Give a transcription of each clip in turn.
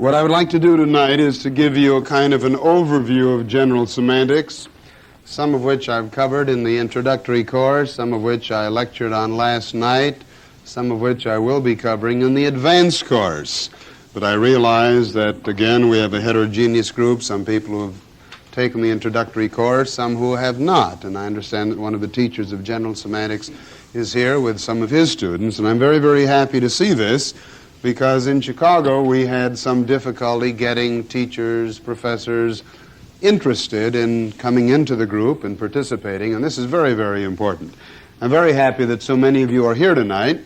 What I would like to do tonight is to give you a kind of an overview of general semantics, some of which I've covered in the introductory course, some of which I lectured on last night, some of which I will be covering in the advanced course. But I realize that, again, we have a heterogeneous group, some people who have taken the introductory course, some who have not. And I understand that one of the teachers of general semantics is here with some of his students, and I'm very, very happy to see this, because in Chicago we had some difficulty getting teachers, professors interested in coming into the group and participating, and this is very, very important. I'm very happy that so many of you are here tonight,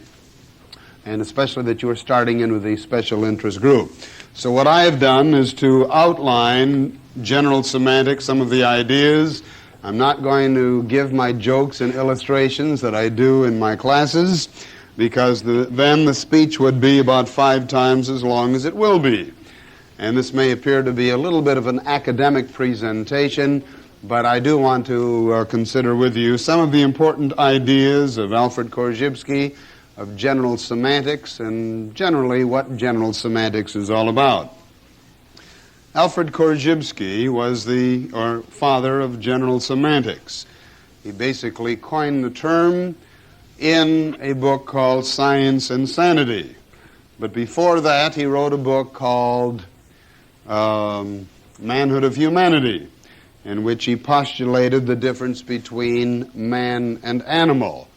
and especially that you are starting in with the special interest group. So what I have done is to outline general semantics, some of the ideas. I'm not going to give my jokes and illustrations that I do in my classes, because then the speech would be about 5 times as long as it will be. And this may appear to be a little bit of an academic presentation, but I do want to consider with you some of the important ideas of Alfred Korzybski, of general semantics, and generally what general semantics is all about. Alfred Korzybski was the father of general semantics. He basically coined the term in a book called Science and Sanity. But before that, he wrote a book called Manhood of Humanity, in which he postulated the difference between man and animal.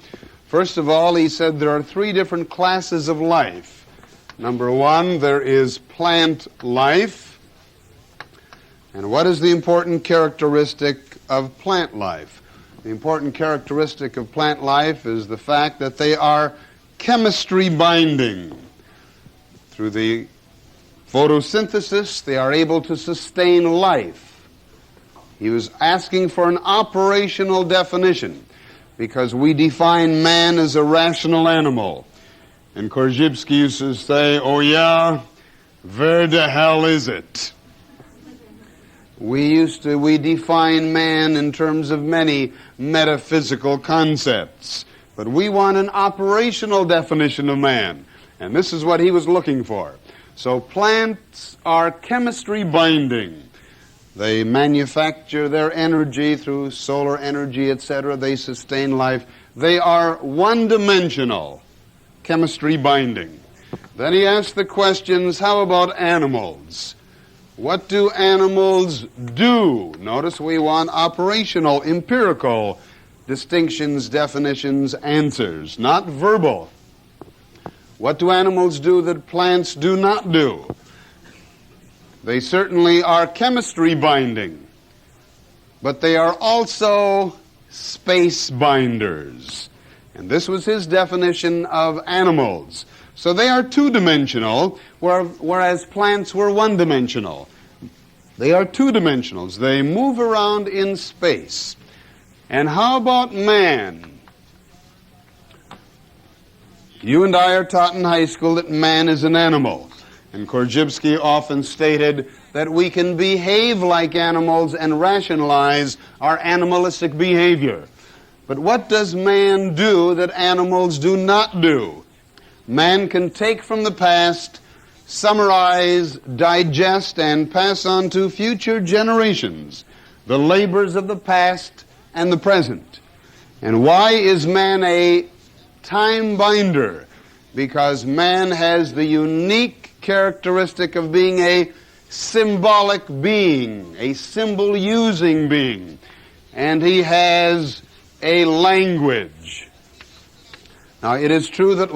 First of all, he said there are 3 different classes of life. Number 1, there is plant life. And what is the important characteristic of plant life? The important characteristic of plant life is the fact that they are chemistry binding. Through the photosynthesis, they are able to sustain life. He was asking for an operational definition, because we define man as a rational animal. And Korzybski used to say, oh yeah, where the hell is it? We define man in terms of many metaphysical concepts, but we want an operational definition of man, and this is what he was looking for. So plants are chemistry binding. They manufacture their energy through solar energy, etc. They sustain life. They are one-dimensional, chemistry binding. Then he asked the questions, how about animals? What do animals do? Notice we want operational, empirical distinctions, definitions, answers, not verbal. What do animals do that plants do not do? They certainly are chemistry binding, but they are also space binders. And this was his definition of animals. So they are 2-dimensional, whereas plants were 1-dimensional. They are 2-dimensionals. They move around in space. And how about man? You and I are taught in high school that man is an animal. And Korzybski often stated that we can behave like animals and rationalize our animalistic behavior. But what does man do that animals do not do? Man can take from the past, summarize, digest, and pass on to future generations the labors of the past and the present. And why is man a time binder? Because man has the unique characteristic of being a symbolic being, a symbol-using being, and he has a language. Now, it is true that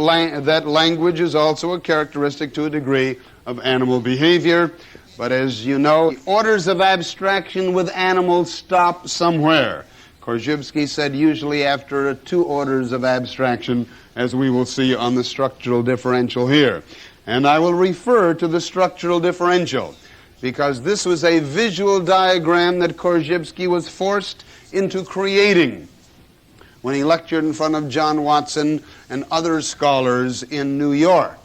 language is also a characteristic to a degree of animal behavior, but as you know, orders of abstraction with animals stop somewhere. Korzybski said usually after 2 orders of abstraction, as we will see on the structural differential here. And I will refer to the structural differential, because this was a visual diagram that Korzybski was forced into creating when he lectured in front of John Watson and other scholars in New York.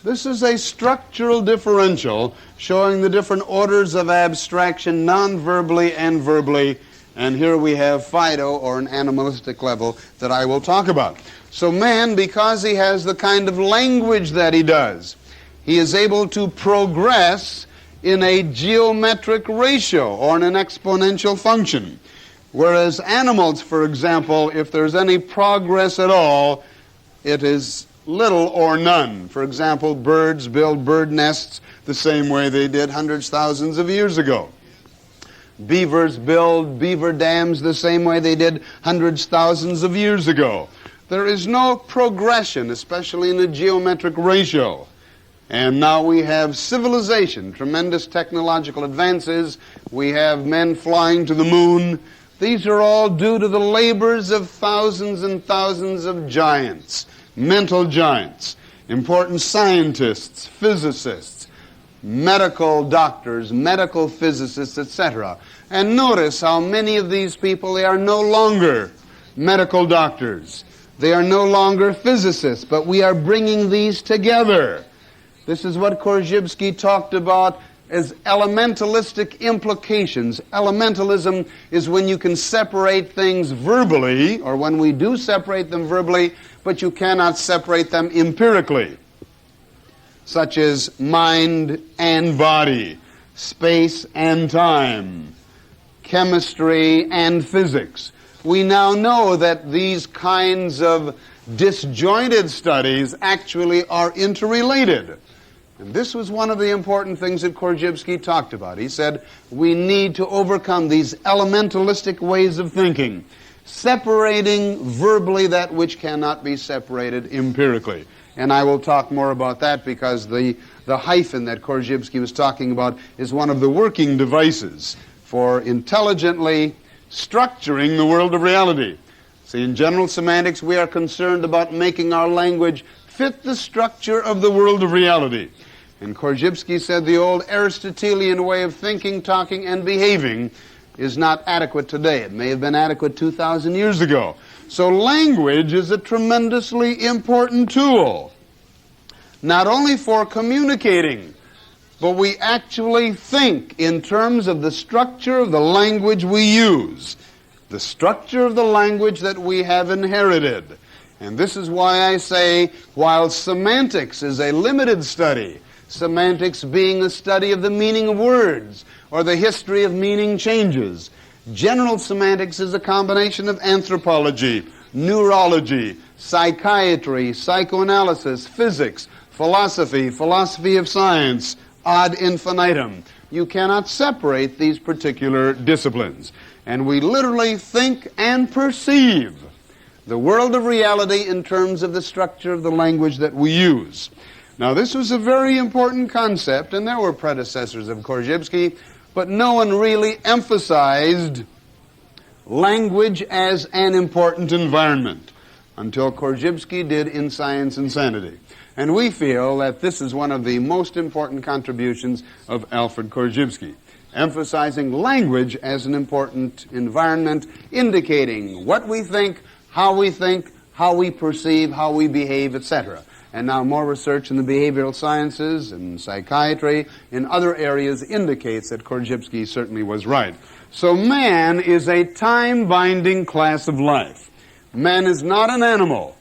This is a structural differential showing the different orders of abstraction non-verbally and verbally, and here we have Fido, or an animalistic level, that I will talk about. So man, because he has the kind of language that he does, he is able to progress in a geometric ratio or in an exponential function. Whereas animals, for example, if there's any progress at all, it is little or none. For example, birds build bird nests the same way they did hundreds, thousands of years ago. Beavers build beaver dams the same way they did hundreds, thousands of years ago. There is no progression, especially in a geometric ratio. And now we have civilization, tremendous technological advances. We have men flying to the moon. These are all due to the labors of thousands and thousands of giants, mental giants, important scientists, physicists, medical doctors, medical physicists, etc. And notice how many of these people, they are no longer medical doctors. They are no longer physicists, but we are bringing these together. This is what Korzybski talked about as elementalistic implications. Elementalism is when you can separate things verbally, or when we do separate them verbally, but you cannot separate them empirically, such as mind and body, space and time, chemistry and physics. We now know that these kinds of disjointed studies actually are interrelated. And this was one of the important things that Korzybski talked about. He said, we need to overcome these elementalistic ways of thinking, separating verbally that which cannot be separated empirically. And I will talk more about that because the hyphen that Korzybski was talking about is one of the working devices for intelligently structuring the world of reality. See, in general semantics, we are concerned about making our language fit the structure of the world of reality. And Korzybski said the old Aristotelian way of thinking, talking, and behaving is not adequate today. It may have been adequate 2,000 years ago. So language is a tremendously important tool, not only for communicating, but we actually think in terms of the structure of the language we use, the structure of the language that we have inherited. And this is why I say, while semantics is a limited study, semantics being the study of the meaning of words or the history of meaning changes, general semantics is a combination of anthropology, neurology, psychiatry, psychoanalysis, physics, philosophy of science, ad infinitum. You cannot separate these particular disciplines. And we literally think and perceive the world of reality in terms of the structure of the language that we use. Now, this was a very important concept, and there were predecessors of Korzybski, but no one really emphasized language as an important environment until Korzybski did in Science and Sanity. And we feel that this is one of the most important contributions of Alfred Korzybski, emphasizing language as an important environment, indicating what we think, how we perceive, how we behave, etc. And now more research in the behavioral sciences and psychiatry in other areas indicates that Korzybski certainly was right. So man is a time-binding class of life. Man is not an animal,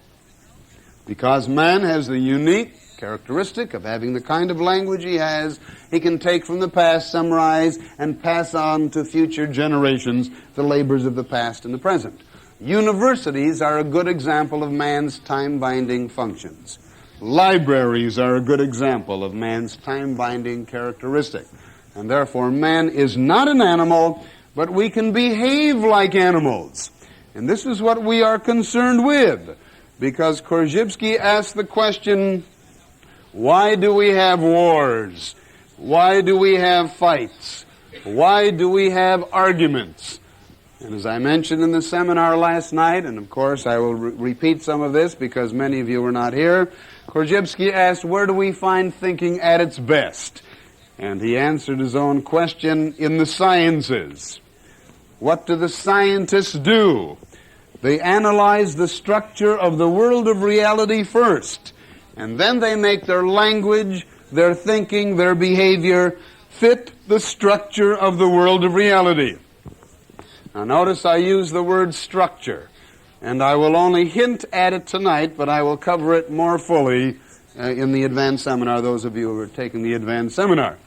because man has the unique characteristic of having the kind of language he has. He can take from the past, summarize, and pass on to future generations the labors of the past and the present. Universities are a good example of man's time-binding functions. Libraries are a good example of man's time-binding characteristic. And therefore, man is not an animal, but we can behave like animals. And this is what we are concerned with, because Korzybski asked the question, why do we have wars? Why do we have fights? Why do we have arguments? And as I mentioned in the seminar last night, and of course I will repeat some of this because many of you were not here, Korzybski asked, where do we find thinking at its best? And he answered his own question, in the sciences. What do the scientists do? They analyze the structure of the world of reality first, and then they make their language, their thinking, their behavior fit the structure of the world of reality. Now notice I use the word structure, and I will only hint at it tonight, but I will cover it more fully in the advanced seminar, those of you who are taking the advanced seminar.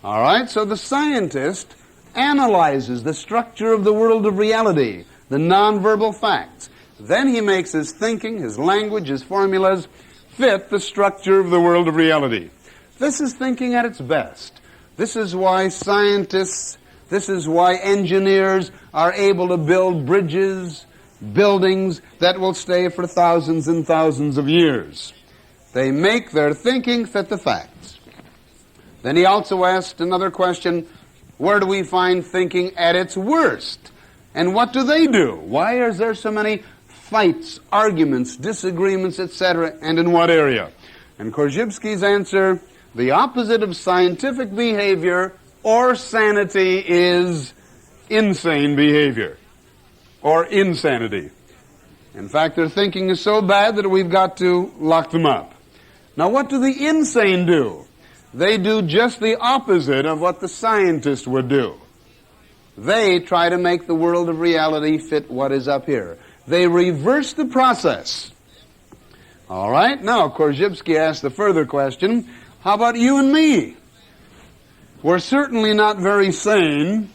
All right, so the scientist analyzes the structure of the world of reality, the nonverbal facts. Then he makes his thinking, his language, his formulas fit the structure of the world of reality. This is thinking at its best. This is why scientists, this is why engineers are able to build bridges, buildings that will stay for thousands and thousands of years. They make their thinking fit the facts. Then he also asked another question, where do we find thinking at its worst? And what do they do? Why is there so many fights, arguments, disagreements, etc., and in what area? And Korzybski's answer, the opposite of scientific behavior or sanity is insane behavior, or insanity. In fact, their thinking is so bad that we've got to lock them up. Now, what do the insane do? They do just the opposite of what the scientist would do. They try to make the world of reality fit what is up here. They reverse the process. All right, now Korzybski asked the further question, how about you and me? We're certainly not very sane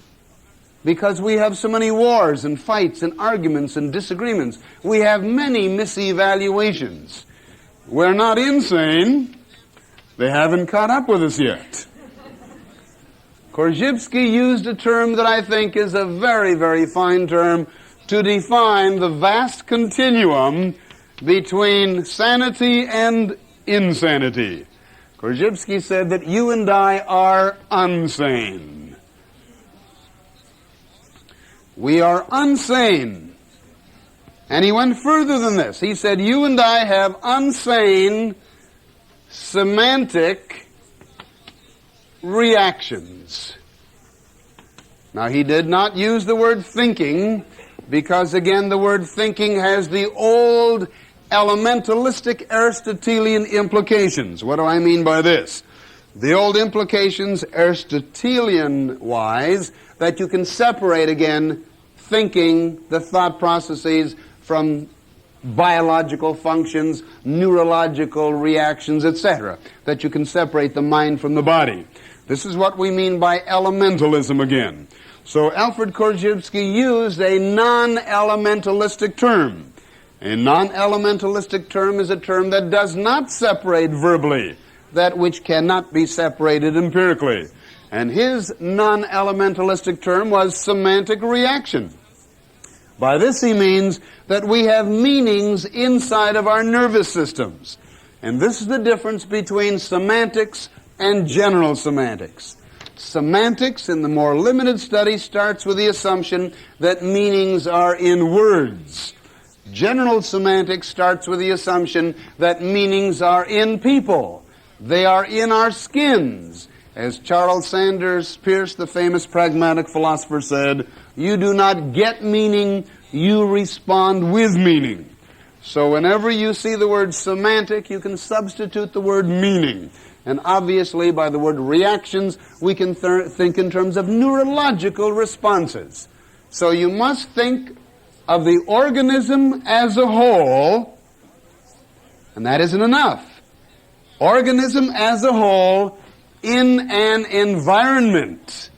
because we have so many wars and fights and arguments and disagreements. We have many misevaluations. We're not insane. They haven't caught up with us yet. Korzybski used a term that I think is a very, very fine term to define the vast continuum between sanity and insanity. Korzybski said that you and I are unsane. We are unsane. And he went further than this. He said you and I have unsane semantic reactions. Now, he did not use the word thinking because, again, the word thinking has the old elementalistic Aristotelian implications. What do I mean by this? The old implications, Aristotelian-wise, that you can separate, again, thinking, the thought processes, from biological functions, neurological reactions, etc., that you can separate the mind from the body. This is what we mean by elementalism again. So Alfred Korzybski used a non-elementalistic term. A non-elementalistic term is a term that does not separate verbally that which cannot be separated empirically. And his non-elementalistic term was semantic reaction. By this he means that we have meanings inside of our nervous systems. And this is the difference between semantics and general semantics. Semantics, in the more limited study, starts with the assumption that meanings are in words. General semantics starts with the assumption that meanings are in people. They are in our skins. As Charles Sanders Peirce, the famous pragmatic philosopher, said, you do not get meaning, you respond with meaning. So whenever you see the word semantic, you can substitute the word meaning. And obviously, by the word reactions, we can think in terms of neurological responses. So you must think of the organism as a whole, and that isn't enough. Organism as a whole in an environment.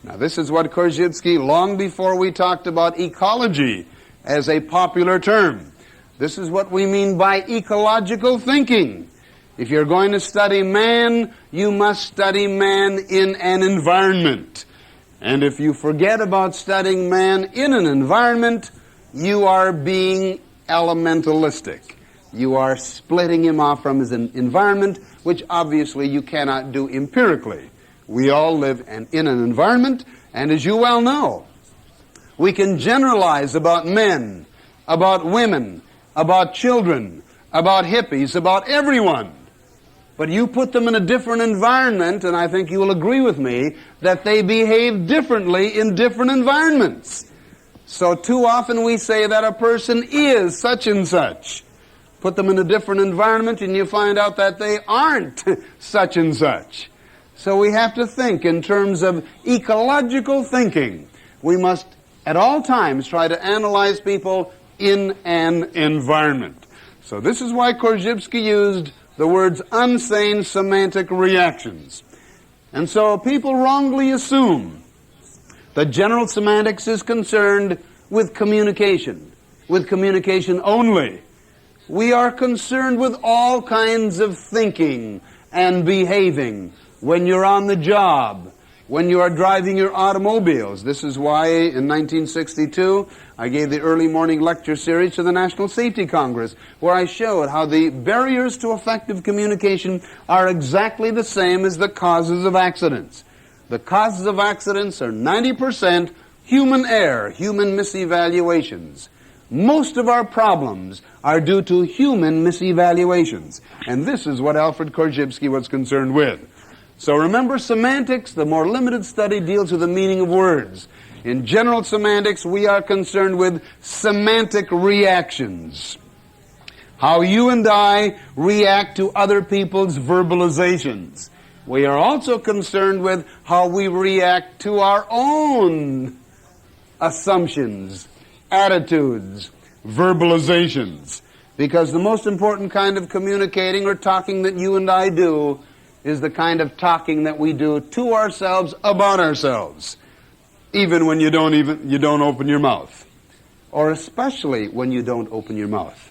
Now this is what Korzybski, long before we talked about ecology as a popular term, this is what we mean by ecological thinking. If you're going to study man, you must study man in an environment. And if you forget about studying man in an environment, you are being elementalistic. You are splitting him off from his environment, which obviously you cannot do empirically. We all live in an environment, and as you well know, we can generalize about men, about women, about children, about hippies, about everyone. But you put them in a different environment, and I think you will agree with me that they behave differently in different environments. So too often we say that a person is such and such. Put them in a different environment and you find out that they aren't such and such. So we have to think in terms of ecological thinking. We must at all times try to analyze people in an environment. So this is why Korzybski used the words unsane semantic reactions. And so people wrongly assume that general semantics is concerned with communication only. We are concerned with all kinds of thinking and behaving when you're on the job, when you are driving your automobiles. This is why in 1962 I gave the early morning lecture series to the National Safety Congress, where I showed how the barriers to effective communication are exactly the same as the causes of accidents. The causes of accidents are 90% human error, human misevaluations. Most of our problems are due to human misevaluations. And this is what Alfred Korzybski was concerned with. So remember, semantics, the more limited study, deals with the meaning of words. In general semantics, we are concerned with semantic reactions. How you and I react to other people's verbalizations. We are also concerned with how we react to our own assumptions, attitudes, verbalizations. Because the most important kind of communicating or talking that you and I do is the kind of talking that we do to ourselves about ourselves, even when you don't open your mouth, or especially when you don't open your mouth.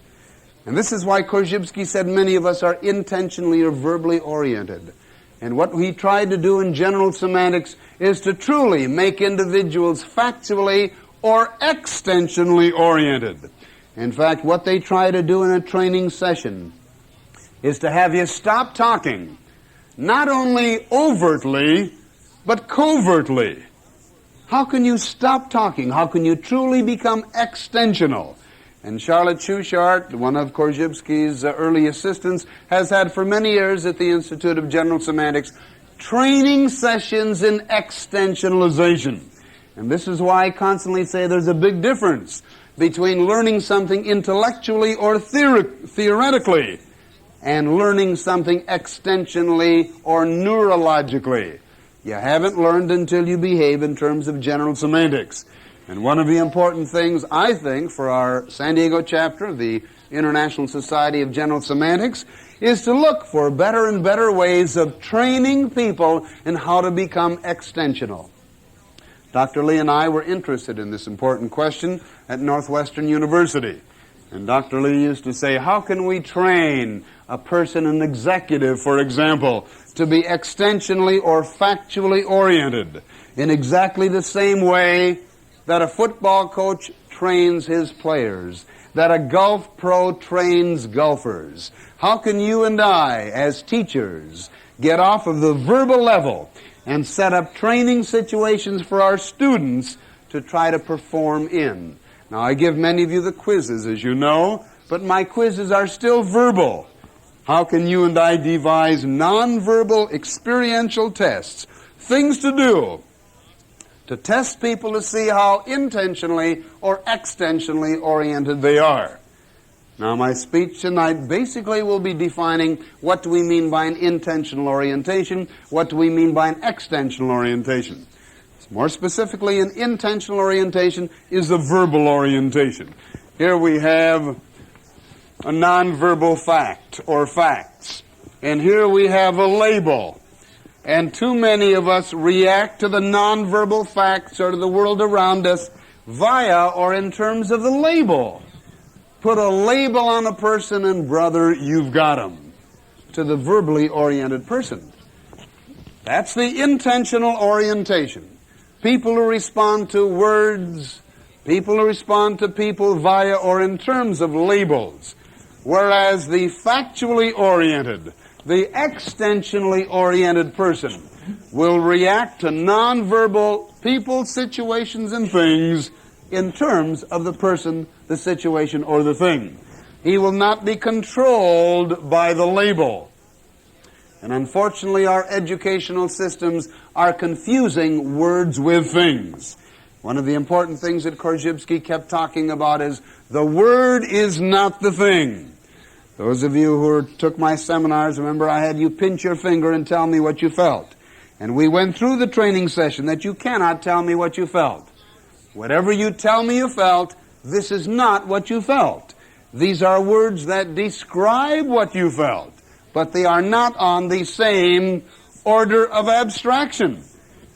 And this is why Korzybski said many of us are intentionally or verbally oriented. And what he tried to do in general semantics is to truly make individuals factually or extensionally oriented. In fact, what they try to do in a training session is to have you stop talking, not only overtly, but covertly. How can you stop talking? How can you truly become extensional? And Charlotte Schuchart, one of Korzybski's early assistants, has had for many years at the Institute of General Semantics training sessions in extensionalization. And this is why I constantly say there's a big difference between learning something intellectually or theoretically and learning something extensionally or neurologically. You haven't learned until you behave in terms of general semantics. And one of the important things, I think, for our San Diego chapter of the International Society of General Semantics is to look for better and better ways of training people in how to become extensional. Dr. Lee and I were interested in this important question at Northwestern University. And Dr. Lee used to say, how can we train a person, an executive, for example, to be extensionally or factually oriented in exactly the same way that a football coach trains his players, that a golf pro trains golfers? How can you and I, as teachers, get off of the verbal level and set up training situations for our students to try to perform in? Now, I give many of you the quizzes, as you know, but my quizzes are still verbal. How can you and I devise nonverbal experiential tests, things to do, to test people to see how intentionally or extensionally oriented they are? Now, my speech tonight basically will be defining what do we mean by an intentional orientation, what do we mean by an extensional orientation. More specifically, an intentional orientation is a verbal orientation. Here we have a nonverbal fact or facts, and here we have a label. And too many of us react to the nonverbal facts or to the world around us via or in terms of the label. Put a label on a person and, brother, you've got him, to the verbally oriented person. That's the intentional orientation. People who respond to words, people who respond to people via or in terms of labels. Whereas the factually oriented, the extensionally oriented person will react to nonverbal people, situations, and things in terms of the person, the situation, or the thing. He will not be controlled by the label. And unfortunately, our educational systems are confusing words with things. One of the important things that Korzybski kept talking about is the word is not the thing. Those of you who took my seminars, remember I had you pinch your finger and tell me what you felt. And we went through the training session that you cannot tell me what you felt. Whatever you tell me you felt, this is not what you felt. These are words that describe what you felt, but they are not on the same order of abstraction.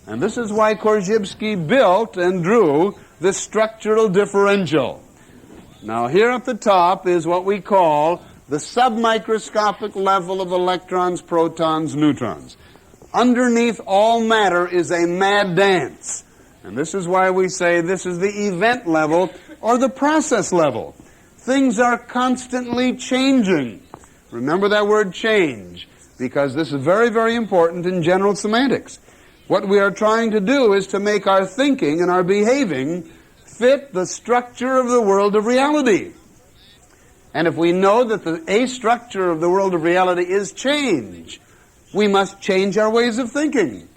And this is why Korzybski built and drew the structural differential. Now here at the top is what we call the submicroscopic level of electrons, protons, neutrons. Underneath all matter is a mad dance. And this is why we say this is the event level or the process level. Things are constantly changing. Remember that word change, because this is very, very important in general semantics. What we are trying to do is to make our thinking and our behaving fit the structure of the world of reality. And if we know that a structure of the world of reality is change, we must change our ways of thinking.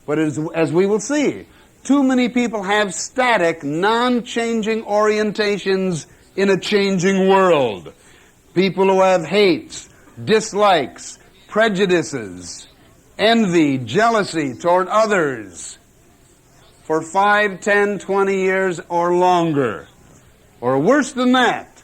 But as we will see, too many people have static, non-changing orientations in a changing world. People who have hates, dislikes, prejudices, envy, jealousy toward others for 5, 10, 20 years or longer. Or worse than that,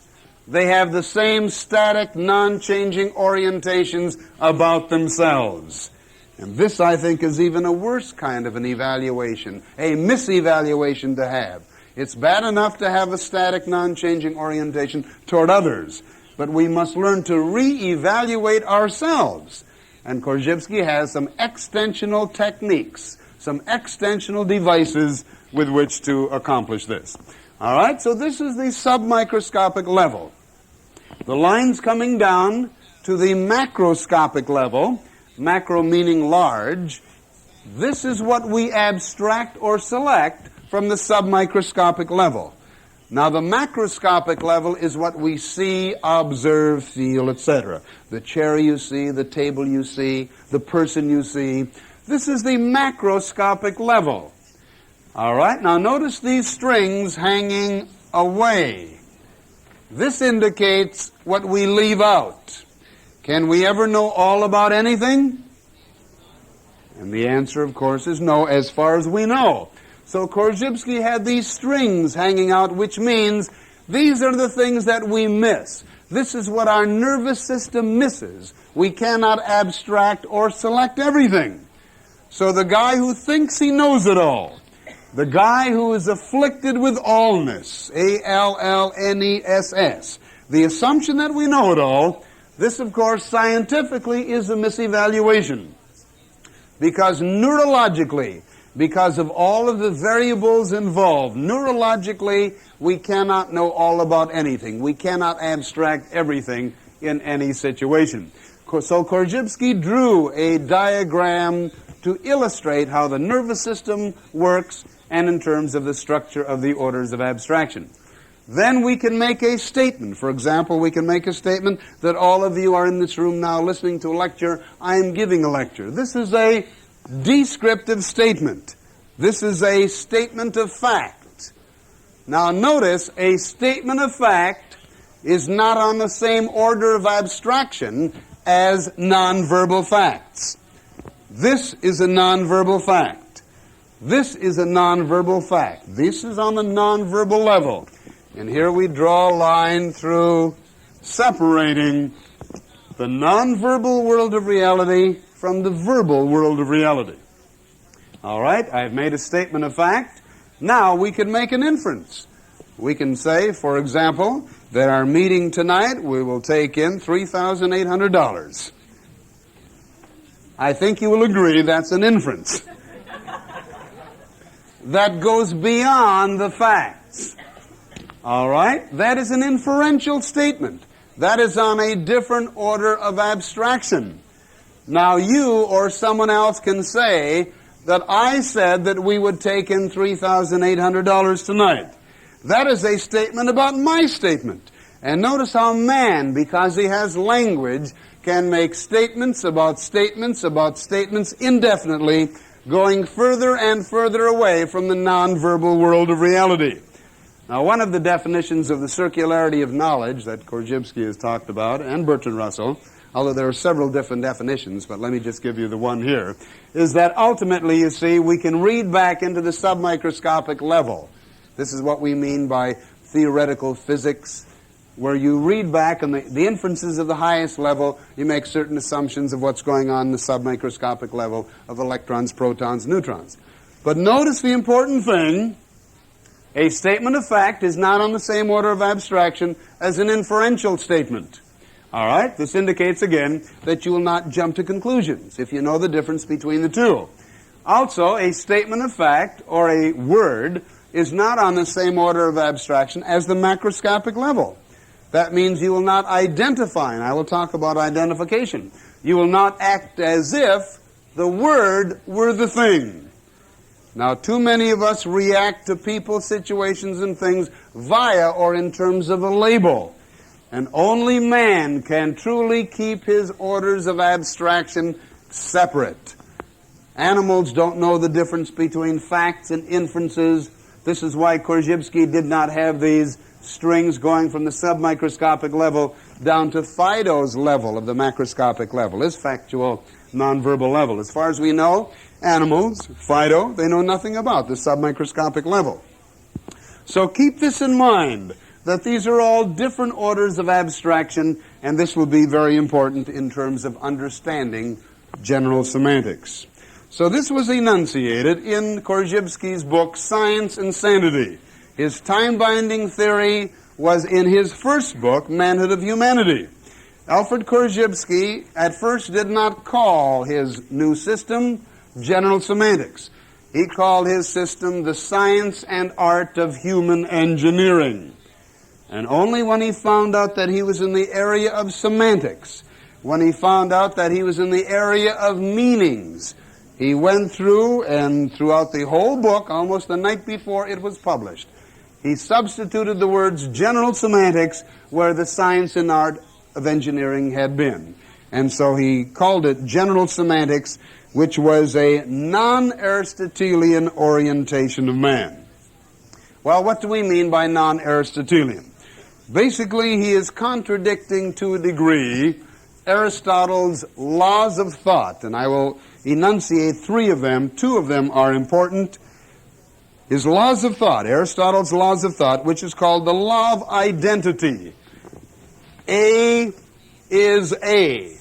they have the same static, non-changing orientations about themselves. And this, I think, is even a worse kind of an evaluation, a misevaluation to have. It's bad enough to have a static, non-changing orientation toward others, but we must learn to re-evaluate ourselves. And Korzybski has some extensional techniques, some extensional devices with which to accomplish this. All right, so this is the submicroscopic level. The lines coming down to the macroscopic level, macro meaning large, this is what we abstract or select from the submicroscopic level. Now the macroscopic level is what we see, observe, feel, etc. The chair you see, the table you see, the person you see. This is the macroscopic level. All right, now notice these strings hanging away. This indicates what we leave out. Can we ever know all about anything? And the answer, of course, is no, as far as we know. So Korzybski had these strings hanging out, which means these are the things that we miss. This is what our nervous system misses. We cannot abstract or select everything. So the guy who thinks he knows it all, the guy who is afflicted with allness, A-L-L-N-E-S-S, the assumption that we know it all, this, of course, scientifically is a misevaluation. Because neurologically, because of all of the variables involved, neurologically, we cannot know all about anything. We cannot abstract everything in any situation. So Korzybski drew a diagram to illustrate how the nervous system works and in terms of the structure of the orders of abstraction. Then we can make a statement. For example, we can make a statement that all of you are in this room now listening to a lecture. I am giving a lecture. This is a descriptive statement. This is a statement of fact. Now notice, a statement of fact is not on the same order of abstraction as nonverbal facts. This is a nonverbal fact. This is a nonverbal fact. This is on the nonverbal level. And here we draw a line through separating the nonverbal world of reality from the verbal world of reality. All right, I've made a statement of fact. Now we can make an inference. We can say, for example, that our meeting tonight, we will take in $3,800. I think you will agree that's an inference. That goes beyond the facts. All right? That is an inferential statement. That is on a different order of abstraction. Now you or someone else can say that I said that we would take in $3,800 tonight. That is a statement about my statement. And notice how man, because he has language, can make statements about statements about statements indefinitely, going further and further away from the nonverbal world of reality. Now, one of the definitions of the circularity of knowledge that Korzybski has talked about, and Bertrand Russell, although there are several different definitions, but let me just give you the one here, is that ultimately, you see, we can read back into the submicroscopic level. This is what we mean by theoretical physics, where you read back on the inferences of the highest level, you make certain assumptions of what's going on in the submicroscopic level of electrons, protons, neutrons. But notice the important thing: a statement of fact is not on the same order of abstraction as an inferential statement. All right? This indicates, again, that you will not jump to conclusions if you know the difference between the two. Also, a statement of fact, or a word, is not on the same order of abstraction as the macroscopic level. That means you will not identify, and I will talk about identification. You will not act as if the word were the thing. Now, too many of us react to people, situations, and things via or in terms of a label. And only man can truly keep his orders of abstraction separate. Animals don't know the difference between facts and inferences. This is why Korzybski did not have these strings going from the submicroscopic level down to Fido's level of the macroscopic level, his factual, nonverbal level. As far as we know, animals, Fido, they know nothing about the submicroscopic level. So keep this in mind, that these are all different orders of abstraction, and this will be very important in terms of understanding general semantics. So this was enunciated in Korzybski's book, Science and Sanity. His time-binding theory was in his first book, Manhood of Humanity. Alfred Korzybski at first did not call his new system general semantics. He called his system the science and art of human engineering. And only when he found out that he was in the area of semantics, when he found out that he was in the area of meanings, he went through, and throughout the whole book, almost the night before it was published, he substituted the words general semantics where the science and art of engineering had been. And so he called it general semantics, which was a non-Aristotelian orientation of man. Well, what do we mean by non-Aristotelian? Basically, he is contradicting to a degree Aristotle's laws of thought, and I will enunciate three of them. Two of them are important. His laws of thought, Aristotle's laws of thought, which is called the law of identity. A is A.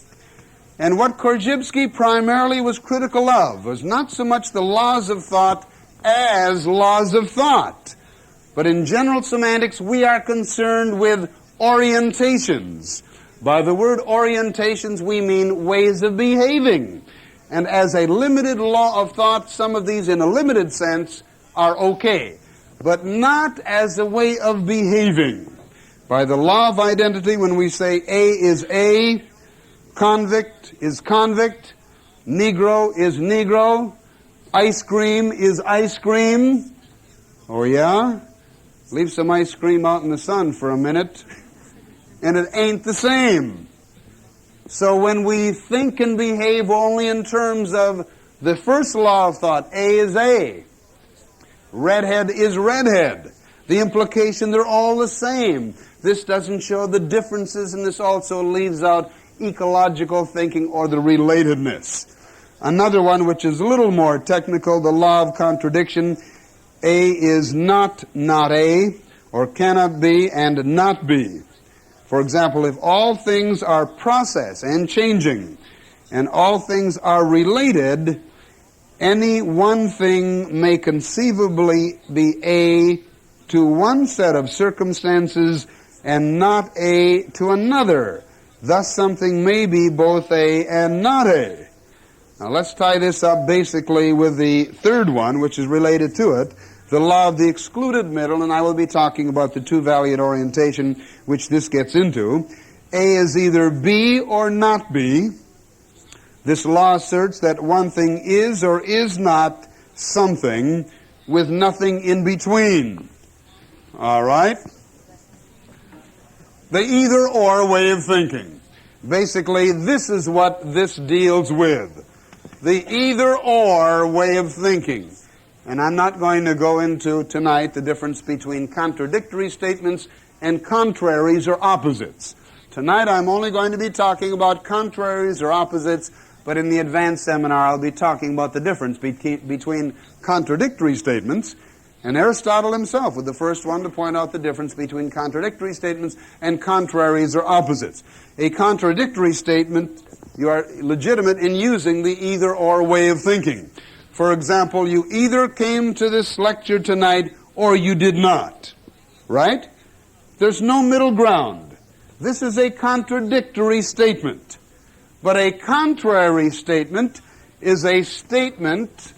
And what Korzybski primarily was critical of was not so much the laws of thought as laws of thought. But in general semantics, we are concerned with orientations. By the word orientations, we mean ways of behaving. And as a limited law of thought, some of these in a limited sense are okay, but not as a way of behaving. By the law of identity, when we say A is A, convict is convict, Negro is Negro, ice cream is ice cream. Oh yeah? Leave some ice cream out in the sun for a minute, and it ain't the same. So when we think and behave only in terms of the first law of thought, A is A, redhead is redhead, the implication they're all the same. This doesn't show the differences, and this also leaves out ecological thinking or the relatedness. Another one, which is a little more technical, the law of contradiction. A is not A, or cannot be and not be. For example, if all things are process and changing, and all things are related, any one thing may conceivably be A to one set of circumstances and not A to another. Thus something may be both A and not A. Now let's tie this up basically with the third one, which is related to it, the law of the excluded middle, and I will be talking about the two-valued orientation, which this gets into. A is either B or not B. This law asserts that one thing is or is not something with nothing in between. All right? The either-or way of thinking. Basically, this is what this deals with. The either-or way of thinking. And I'm not going to go into tonight the difference between contradictory statements and contraries or opposites. Tonight I'm only going to be talking about contraries or opposites, but in the advanced seminar I'll be talking about the difference between contradictory statements And Aristotle himself was the first one to point out the difference between contradictory statements and contraries or opposites. A contradictory statement, you are legitimate in using the either-or way of thinking. For example, you either came to this lecture tonight or you did not. Right? There's no middle ground. This is a contradictory statement. But a contrary statement is a statement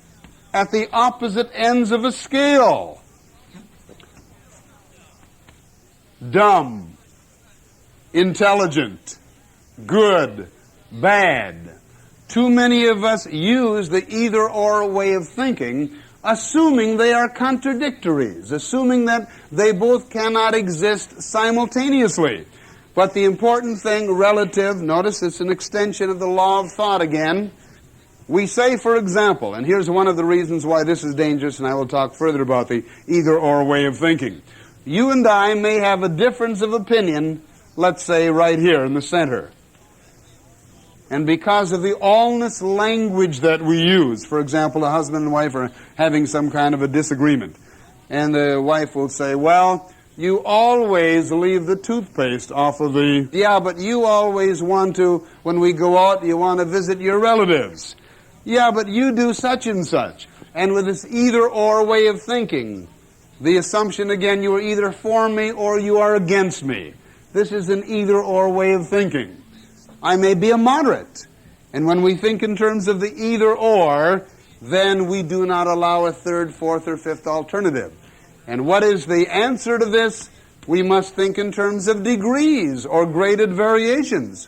at the opposite ends of a scale. Dumb, intelligent, good, bad. Too many of us use the either-or way of thinking, assuming they are contradictories, assuming that they both cannot exist simultaneously. But the important thing, relative, notice it's an extension of the law of thought again. We say, for example, and here's one of the reasons why this is dangerous, and I will talk further about the either-or way of thinking. You and I may have a difference of opinion, let's say right here in the center. And because of the allness language that we use, for example, a husband and wife are having some kind of a disagreement, and the wife will say, well, you always leave the toothpaste off of the... Yeah, but you always want to, when we go out, you want to visit your relatives. Yeah, but you do such and such. And with this either-or way of thinking, the assumption again, you are either for me or you are against me. This is an either-or way of thinking. I may be a moderate. And when we think in terms of the either-or, then we do not allow a third, fourth, or fifth alternative. And what is the answer to this? We must think in terms of degrees or graded variations.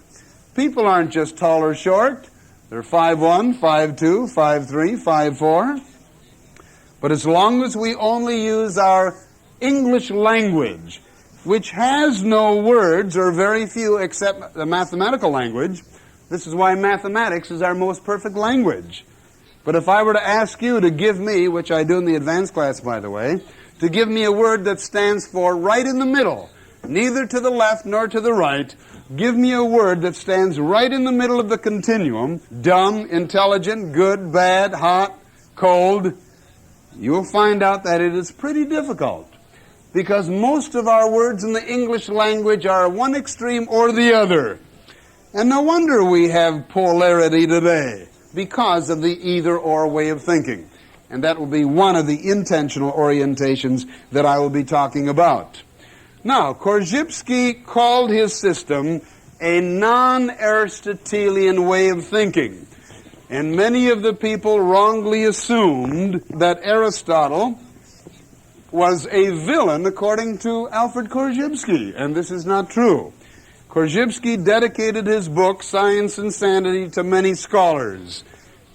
People aren't just tall or short. They're 5'1", 5'2", 5'3", 5'4". But as long as we only use our English language, which has no words or very few except the mathematical language, this is why mathematics is our most perfect language. But if I were to ask you to give me, which I do in the advanced class, by the way, to give me a word that stands for right in the middle, neither to the left nor to the right, give me a word that stands right in the middle of the continuum, dumb, intelligent, good, bad, hot, cold, you will find out that it is pretty difficult. Because most of our words in the English language are one extreme or the other. And no wonder we have polarity today, because of the either-or way of thinking. And that will be one of the intentional orientations that I will be talking about. Now, Korzybski called his system a non-Aristotelian way of thinking. And many of the people wrongly assumed that Aristotle was a villain according to Alfred Korzybski, and this is not true. Korzybski dedicated his book, Science and Sanity, to many scholars,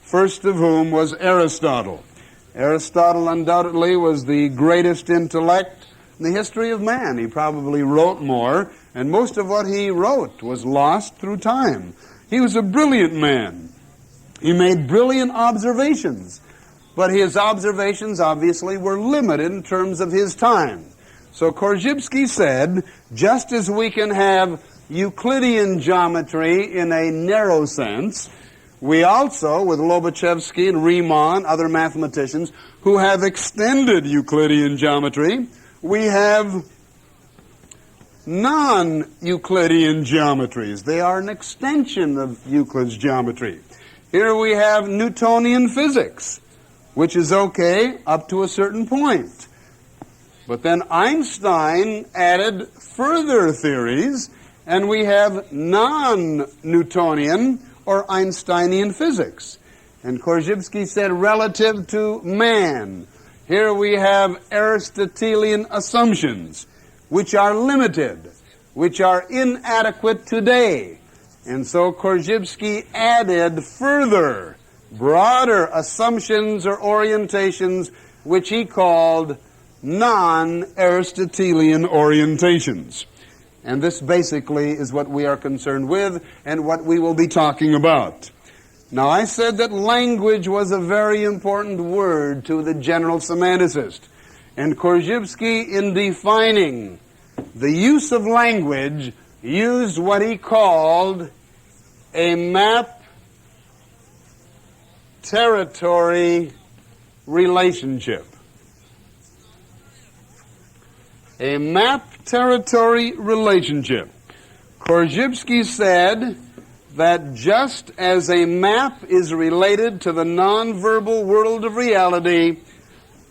first of whom was Aristotle. Aristotle undoubtedly was the greatest intellect in the history of man. He probably wrote more, and most of what he wrote was lost through time. He was a brilliant man. He made brilliant observations, but his observations obviously were limited in terms of his time. So Korzybski said, just as we can have Euclidean geometry in a narrow sense, we also, with Lobachevsky and Riemann, other mathematicians, who have extended Euclidean geometry, we have non-Euclidean geometries. They are an extension of Euclid's geometry. Here we have Newtonian physics, which is okay up to a certain point. But then Einstein added further theories, and we have non-Newtonian or Einsteinian physics. And Korzybski said relative to man, here we have Aristotelian assumptions, which are limited, which are inadequate today. And so Korzybski added further, broader assumptions or orientations, which he called non-Aristotelian orientations. And this basically is what we are concerned with and what we will be talking about. Now, I said that language was a very important word to the general semanticist. And Korzybski, in defining the use of language, used what he called a map-territory relationship. a map-territory relationship. Korzybski said that just as a map is related to the nonverbal world of reality,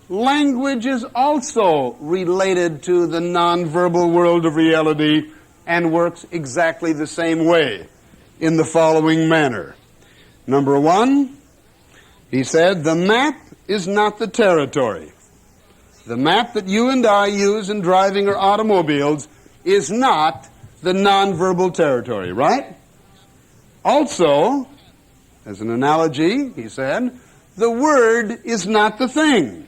language is also related to the nonverbal world of reality and works exactly the same way in the following manner. Number one, he said, the map is not the territory. The map that you and I use in driving our automobiles is not the nonverbal territory, right? Also, as an analogy, he said, the word is not the thing.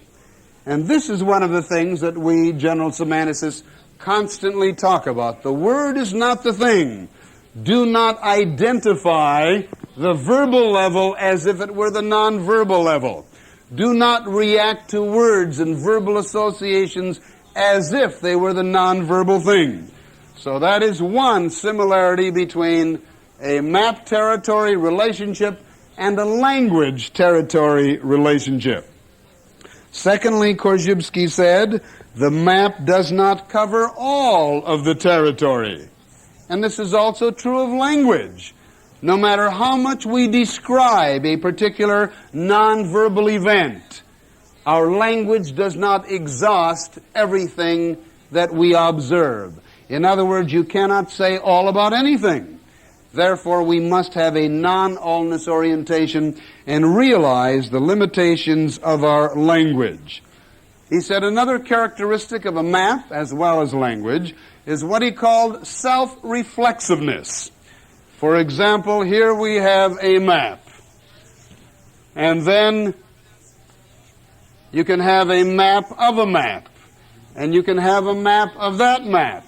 And this is one of the things that we general semanticists constantly talk about. The word is not the thing. Do not identify the verbal level as if it were the nonverbal level. Do not react to words and verbal associations as if they were the nonverbal thing. So that is one similarity between a map territory relationship and a language territory relationship. Secondly, Korzybski said, the map does not cover all of the territory. And this is also true of language. No matter how much we describe a particular nonverbal event, our language does not exhaust everything that we observe. In other words, you cannot say all about anything. Therefore, we must have a non-allness orientation and realize the limitations of our language. He said another characteristic of a map, as well as language, is what he called self-reflexiveness. For example, here we have a map. And then you can have a map of a map. And you can have a map of that map.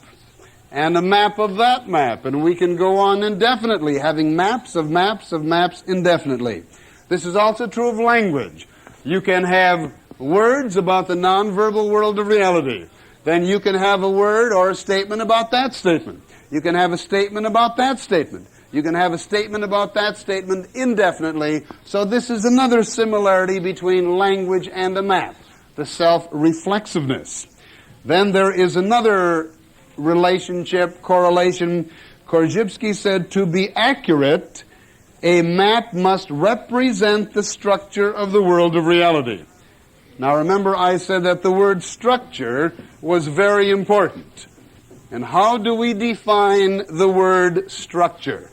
And a map of that map. And we can go on indefinitely, having maps of maps of maps indefinitely. This is also true of language. You can have words about the nonverbal world of reality. Then you can have a word or a statement about that statement. You can have a statement about that statement. You can have a statement about that statement indefinitely. So this is another similarity between language and a map, the self-reflexiveness. Then there is another relationship, correlation. Korzybski said, to be accurate, a map must represent the structure of the world of reality. Now remember, I said that the word structure was very important. And how do we define the word structure?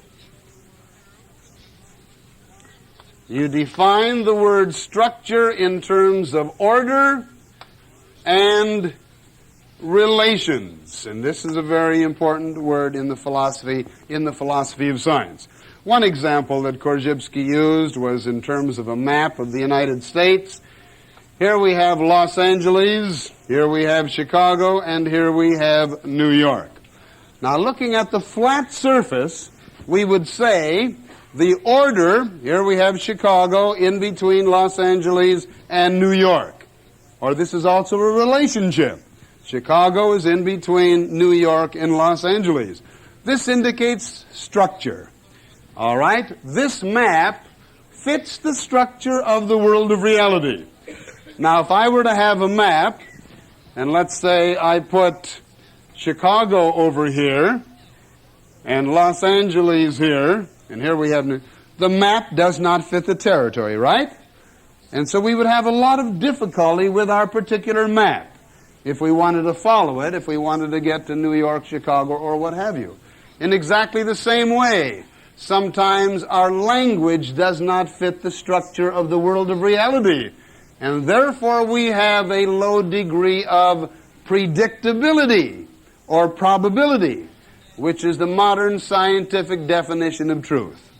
You define the word structure in terms of order and relations. And this is a very important word in the philosophy of science. One example that Korzybski used was in terms of a map of the United States. Here we have Los Angeles, here we have Chicago, and here we have New York. Now looking at the flat surface, we would say the order, here we have Chicago in between Los Angeles and New York. Or this is also a relationship. Chicago is in between New York and Los Angeles. This indicates structure. All right? This map fits the structure of the world of reality. Now, if I were to have a map, and let's say I put Chicago over here, and Los Angeles here, and here we have the map does not fit the territory, right? And so we would have a lot of difficulty with our particular map if we wanted to follow it, if we wanted to get to New York, Chicago, or what have you. In exactly the same way, sometimes our language does not fit the structure of the world of reality. And therefore we have a low degree of predictability or probability, which is the modern scientific definition of truth.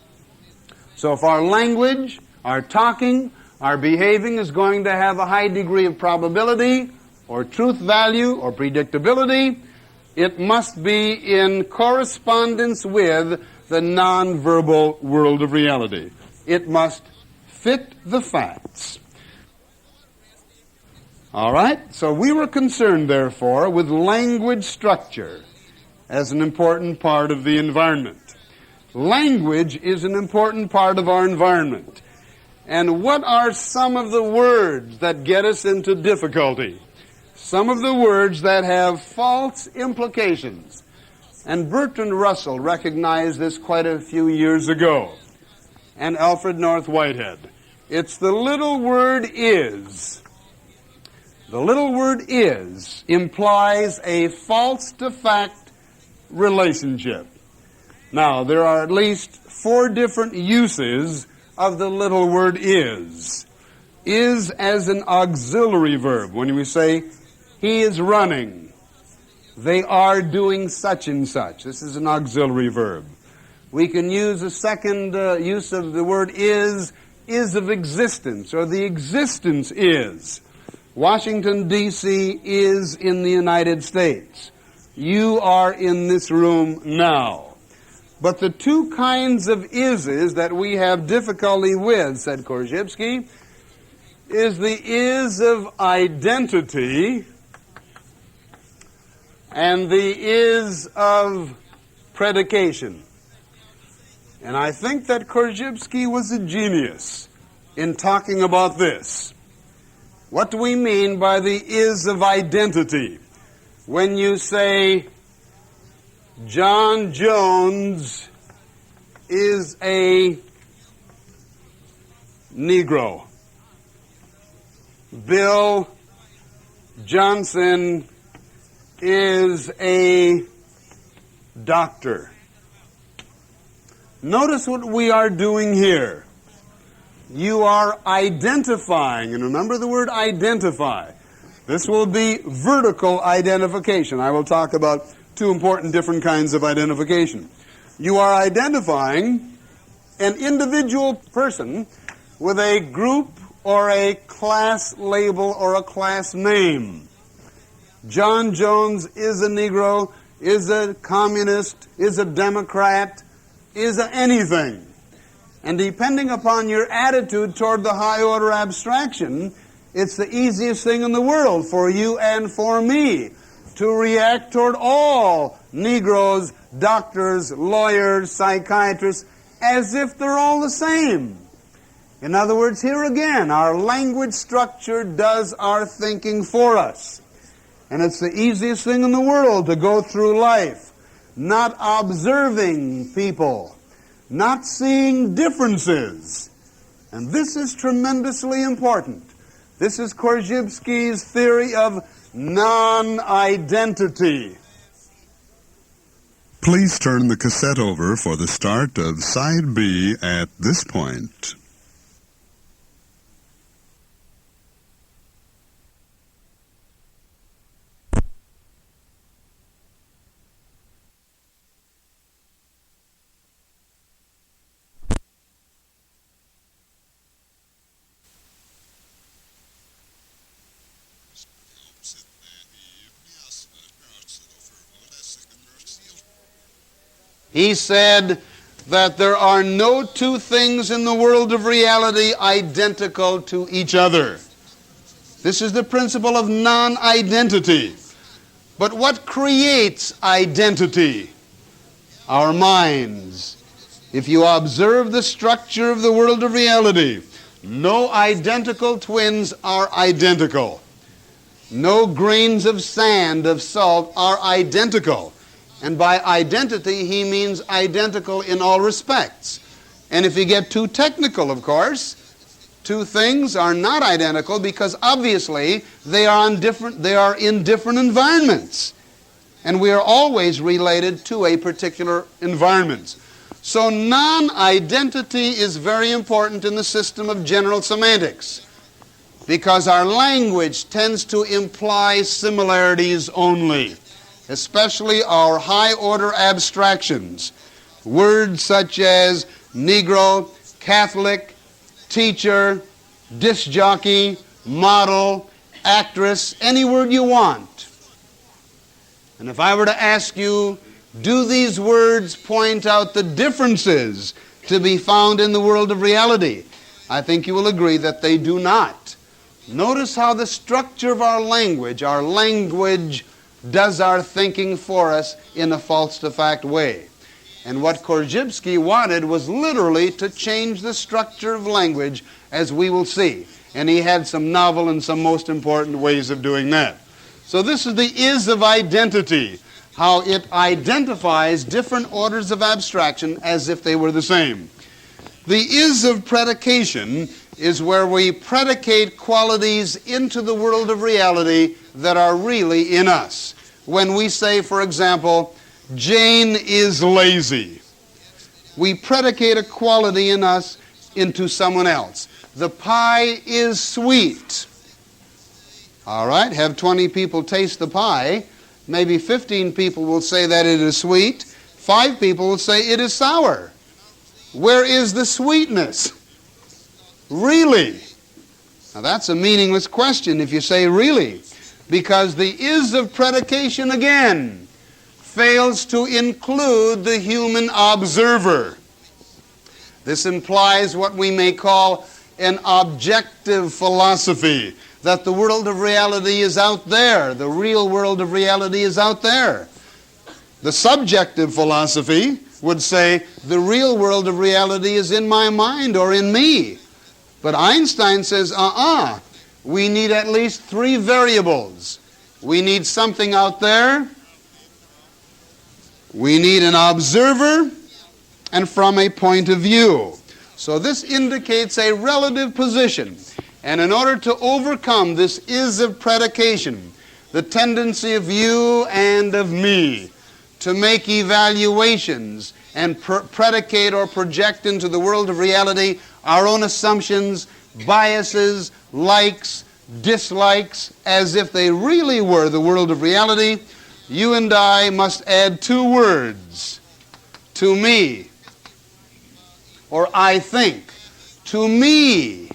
So if our language, our talking, our behaving is going to have a high degree of probability or truth value or predictability, it must be in correspondence with the nonverbal world of reality. It must fit the facts. All right? So we were concerned, therefore, with language structure as an important part of the environment. Language is an important part of our environment. And what are some of the words that get us into difficulty? some of the words that have false implications. And Bertrand Russell recognized this quite a few years ago, and Alfred North Whitehead. It's the little word is. The little word is implies a false to fact relationship. Now, there are at least 4 different uses of the little word is. Is as an auxiliary verb. When we say, he is running, they are doing such and such. This is an auxiliary verb. We can use a second use of the word is of existence, or the existence is. Washington, D.C. is in the United States. You are in this room now. But the 2 kinds of ises that we have difficulty with, said Korzybski, is the is of identity and the is of predication. And I think that Korzybski was a genius in talking about this. What do we mean by the is of identity? When you say, John Jones is a Negro. Bill Johnson is a doctor. Notice what we are doing here. You are identifying, and remember the word identify. This will be vertical identification. I will talk about 2 important different kinds of identification. You are identifying an individual person with a group or a class label or a class name. John Jones is a Negro, is a communist, is a Democrat, is a anything. And depending upon your attitude toward the high order abstraction, it's the easiest thing in the world for you and for me to react toward all Negroes, doctors, lawyers, psychiatrists, as if they're all the same. In other words, here again, our language structure does our thinking for us. And it's the easiest thing in the world to go through life not observing people, not seeing differences. And this is tremendously important. This is Korzybski's theory of non-identity. Please turn the cassette over for the start of Side B at this point. He said that there are no 2 things in the world of reality identical to each other. This is the principle of non-identity. But what creates identity? Our minds. If you observe the structure of the world of reality, no identical twins are identical. No grains of sand, of salt, are identical. And by identity, he means identical in all respects. And if you get too technical, of course, 2 things are not identical because obviously they are in different environments. And we are always related to a particular environment. So non-identity is very important in the system of general semantics because our language tends to imply similarities only, especially our high-order abstractions. Words such as Negro, Catholic, teacher, disc jockey, model, actress, any word you want. And if I were to ask you, do these words point out the differences to be found in the world of reality? I think you will agree that they do not. Notice how the structure of our language does our thinking for us in a false-to-fact way. And what Korzybski wanted was literally to change the structure of language, as we will see. And he had some novel and some most important ways of doing that. So this is the is of identity, how it identifies different orders of abstraction as if they were the same. The is of predication is where we predicate qualities into the world of reality that are really in us. When we say, for example, Jane is lazy, we predicate a quality in us into someone else. The pie is sweet. All right, have 20 people taste the pie. Maybe 15 people will say that it is sweet. 5 people will say it is sour. Where is the sweetness? Really? Now that's a meaningless question if you say really, because the is of predication again fails to include the human observer. This implies what we may call an objective philosophy, that the world of reality is out there, the real world of reality is out there. The subjective philosophy would say the real world of reality is in my mind or in me. But Einstein says, we need at least 3 variables. We need something out there, we need an observer, and from a point of view. So this indicates a relative position. And in order to overcome this is of predication, the tendency of you and of me to make evaluations and predicate or project into the world of reality our own assumptions, biases, likes, dislikes, as if they really were the world of reality, you and I must add 2 words. To me, or I think. To me,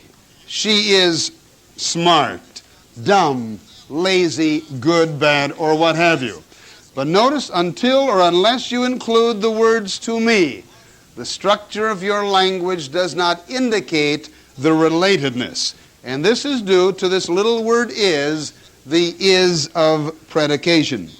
she is smart, dumb, lazy, good, bad, or what have you. But notice, until or unless you include the words to me, the structure of your language does not indicate the relatedness. And this is due to this little word is, the is of predication.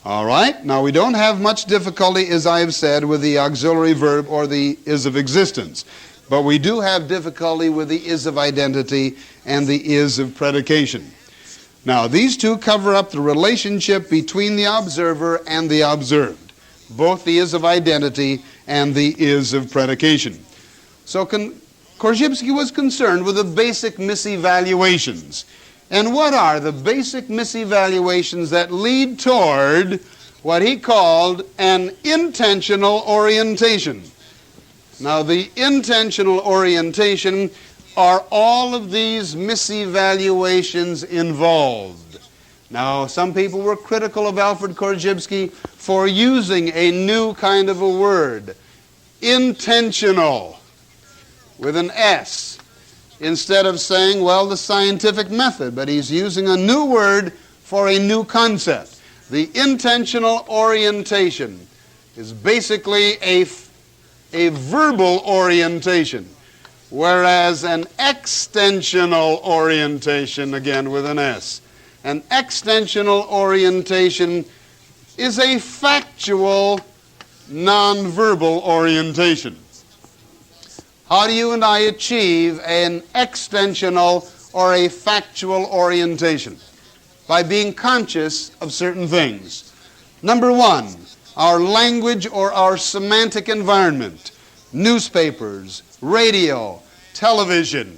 All right, now we don't have much difficulty, as I have said, with the auxiliary verb or the is of existence. But we do have difficulty with the is of identity and the is of predication. Now, these two cover up the relationship between the observer and the observed, both the is of identity and the is of predication. So Korzybski was concerned with the basic misevaluations. And what are the basic misevaluations that lead toward what he called an intentional orientation? Now, the intentional orientation are all of these misevaluations involved. Now, some people were critical of Alfred Korzybski for using a new kind of a word, intentional, with an S, instead of saying, well, the scientific method. But he's using a new word for a new concept. The intentional orientation is basically a verbal orientation, whereas an extensional orientation, again with an S, an extensional orientation is a factual, nonverbal orientation. How do you and I achieve an extensional or a factual orientation? By being conscious of certain things. Number 1, our language or our semantic environment, newspapers, radio, television,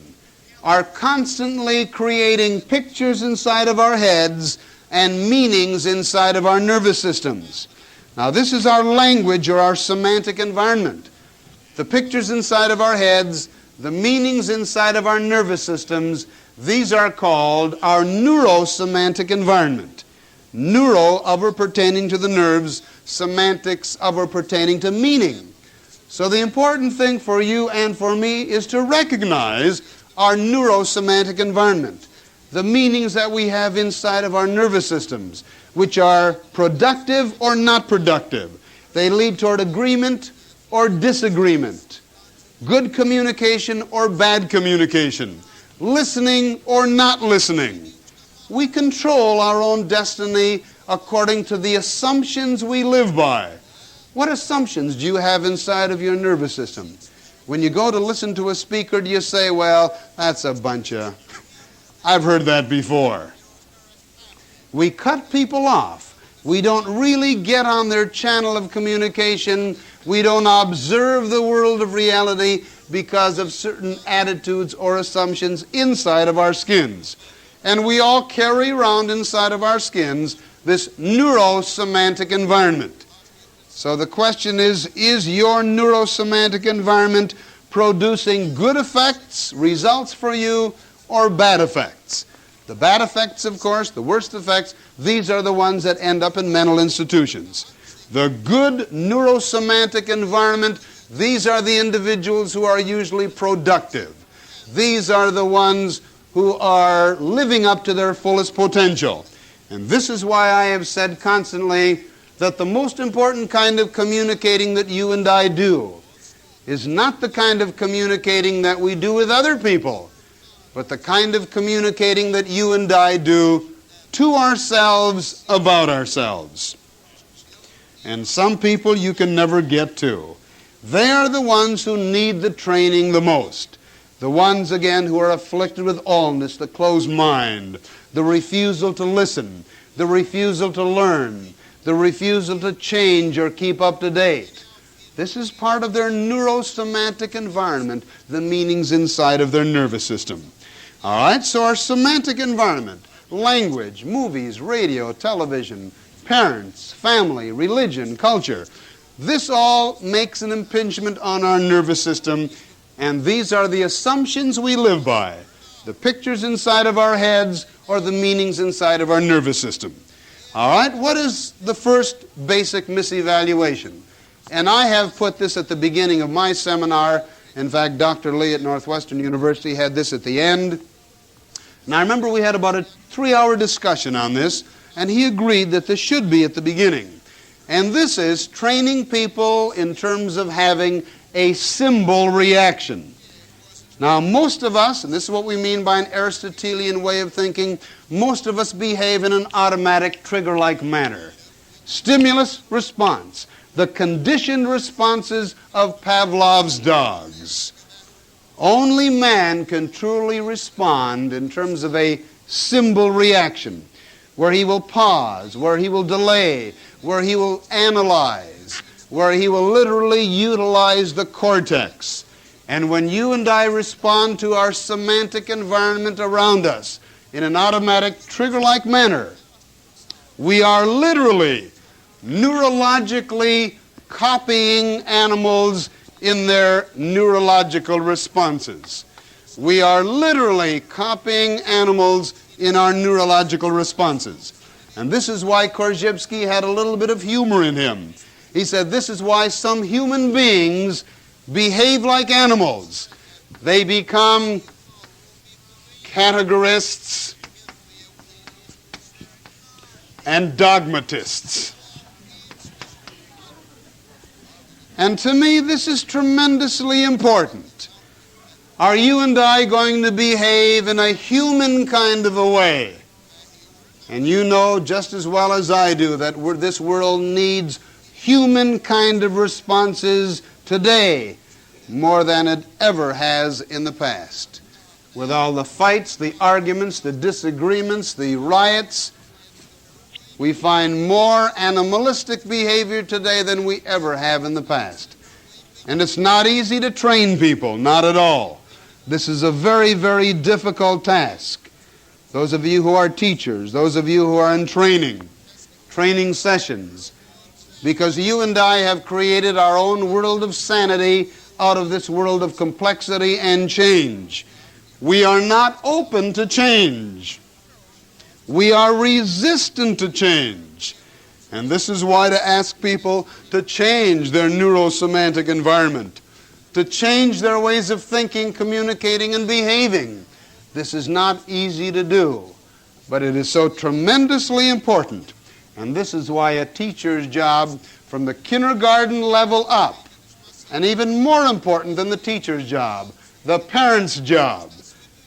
are constantly creating pictures inside of our heads and meanings inside of our nervous systems. Now, this is our language or our semantic environment. The pictures inside of our heads, the meanings inside of our nervous systems, these are called our neurosemantic environment. Neuro, of or pertaining to the nerves, semantics, of or pertaining to meaning. So the important thing for you and for me is to recognize our neurosemantic environment, the meanings that we have inside of our nervous systems, which are productive or not productive. They lead toward agreement or disagreement, good communication or bad communication, listening or not listening. We control our own destiny according to the assumptions we live by. What assumptions do you have inside of your nervous system? When you go to listen to a speaker, do you say, well, that's a bunch of, I've heard that before. We cut people off. We don't really get on their channel of communication. We don't observe the world of reality because of certain attitudes or assumptions inside of our skins. And we all carry around inside of our skins this neurosemantic environment. So the question is your neurosemantic environment producing good effects, results for you, or bad effects? The bad effects, of course, the worst effects, these are the ones that end up in mental institutions. The good neurosemantic environment, these are the individuals who are usually productive. These are the ones who are living up to their fullest potential. And this is why I have said constantly that the most important kind of communicating that you and I do is not the kind of communicating that we do with other people, but the kind of communicating that you and I do to ourselves about ourselves. And some people you can never get to. They are the ones who need the training the most. The ones, again, who are afflicted with allness, the closed mind, the refusal to listen, the refusal to learn, the refusal to change or keep up to date. This is part of their neurosemantic environment, the meanings inside of their nervous system. All right, so our semantic environment, language, movies, radio, television, parents, family, religion, culture, this all makes an impingement on our nervous system, and these are the assumptions we live by, the pictures inside of our heads or the meanings inside of our nervous system. All right, what is the first basic misevaluation? And I have put this at the beginning of my seminar. In fact, Dr. Lee at Northwestern University had this at the end. And I remember we had about a 3-hour discussion on this, and he agreed that this should be at the beginning. And this is training people in terms of having a symbol reaction. Now, most of us, and this is what we mean by an Aristotelian way of thinking, most of us behave in an automatic trigger-like manner. Stimulus, response. The conditioned responses of Pavlov's dogs. Only man can truly respond in terms of a symbol reaction, where he will pause, where he will delay, where he will analyze, where he will literally utilize the cortex. And when you and I respond to our semantic environment around us in an automatic trigger-like manner, we are literally neurologically copying animals in their neurological responses. We are literally copying animals in our neurological responses. And this is why Korzybski had a little bit of humor in him. He said this is why some human beings behave like animals. They become categorists and dogmatists. And to me, this is tremendously important. Are you and I going to behave in a human kind of a way? And you know just as well as I do that this world needs human kind of responses today more than it ever has in the past. With all the fights, the arguments, the disagreements, the riots, we find more animalistic behavior today than we ever have in the past. And it's not easy to train people, not at all. This is a very, very difficult task. Those of you who are teachers, those of you who are in training sessions, because you and I have created our own world of sanity out of this world of complexity and change. We are not open to change. We are resistant to change. And this is why to ask people to change their neurosemantic environment, to change their ways of thinking, communicating, and behaving. This is not easy to do, but it is so tremendously important. And this is why a teacher's job from the kindergarten level up, and even more important than the teacher's job, the parent's job.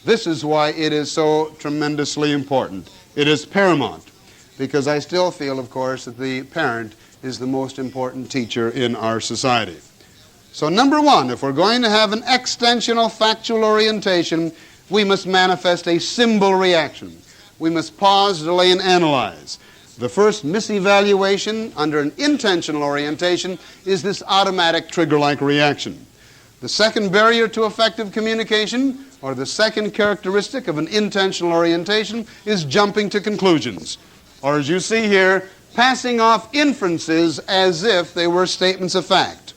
This is why it is so tremendously important. It is paramount, because I still feel, of course, that the parent is the most important teacher in our society. So number one, if we're going to have an extensional factual orientation, we must manifest a symbol reaction. we must pause, delay, and analyze. The first misevaluation under an intentional orientation is this automatic trigger-like reaction. The second barrier to effective communication, or the second characteristic of an intentional orientation, is jumping to conclusions, or as you see here, passing off inferences as if they were statements of fact.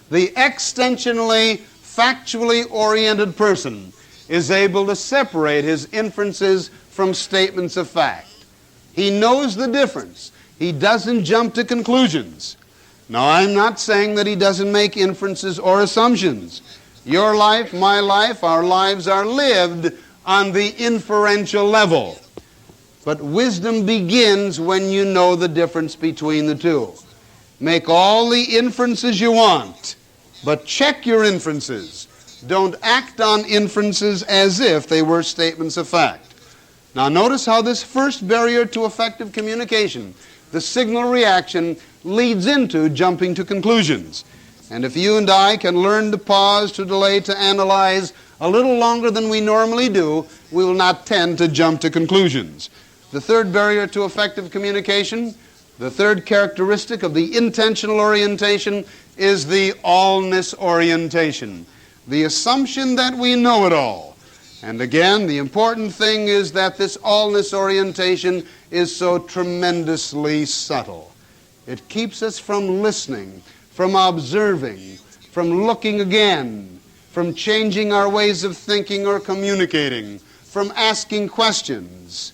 The extensionally, factually oriented person is able to separate his inferences from statements of fact. He knows the difference. He doesn't jump to conclusions. Now, I'm not saying that he doesn't make inferences or assumptions. Your life, my life, our lives are lived on the inferential level. But wisdom begins when you know the difference between the two. Make all the inferences you want, but check your inferences. Don't act on inferences as if they were statements of fact. Now notice how this first barrier to effective communication, the signal reaction, leads into jumping to conclusions. And if you and I can learn to pause, to delay, to analyze a little longer than we normally do, we will not tend to jump to conclusions. The third barrier to effective communication, the third characteristic of the intentional orientation, is the allness orientation, the assumption that we know it all. And again, the important thing is that this allness orientation is so tremendously subtle. It keeps us from listening, from observing, from looking again, from changing our ways of thinking or communicating, from asking questions.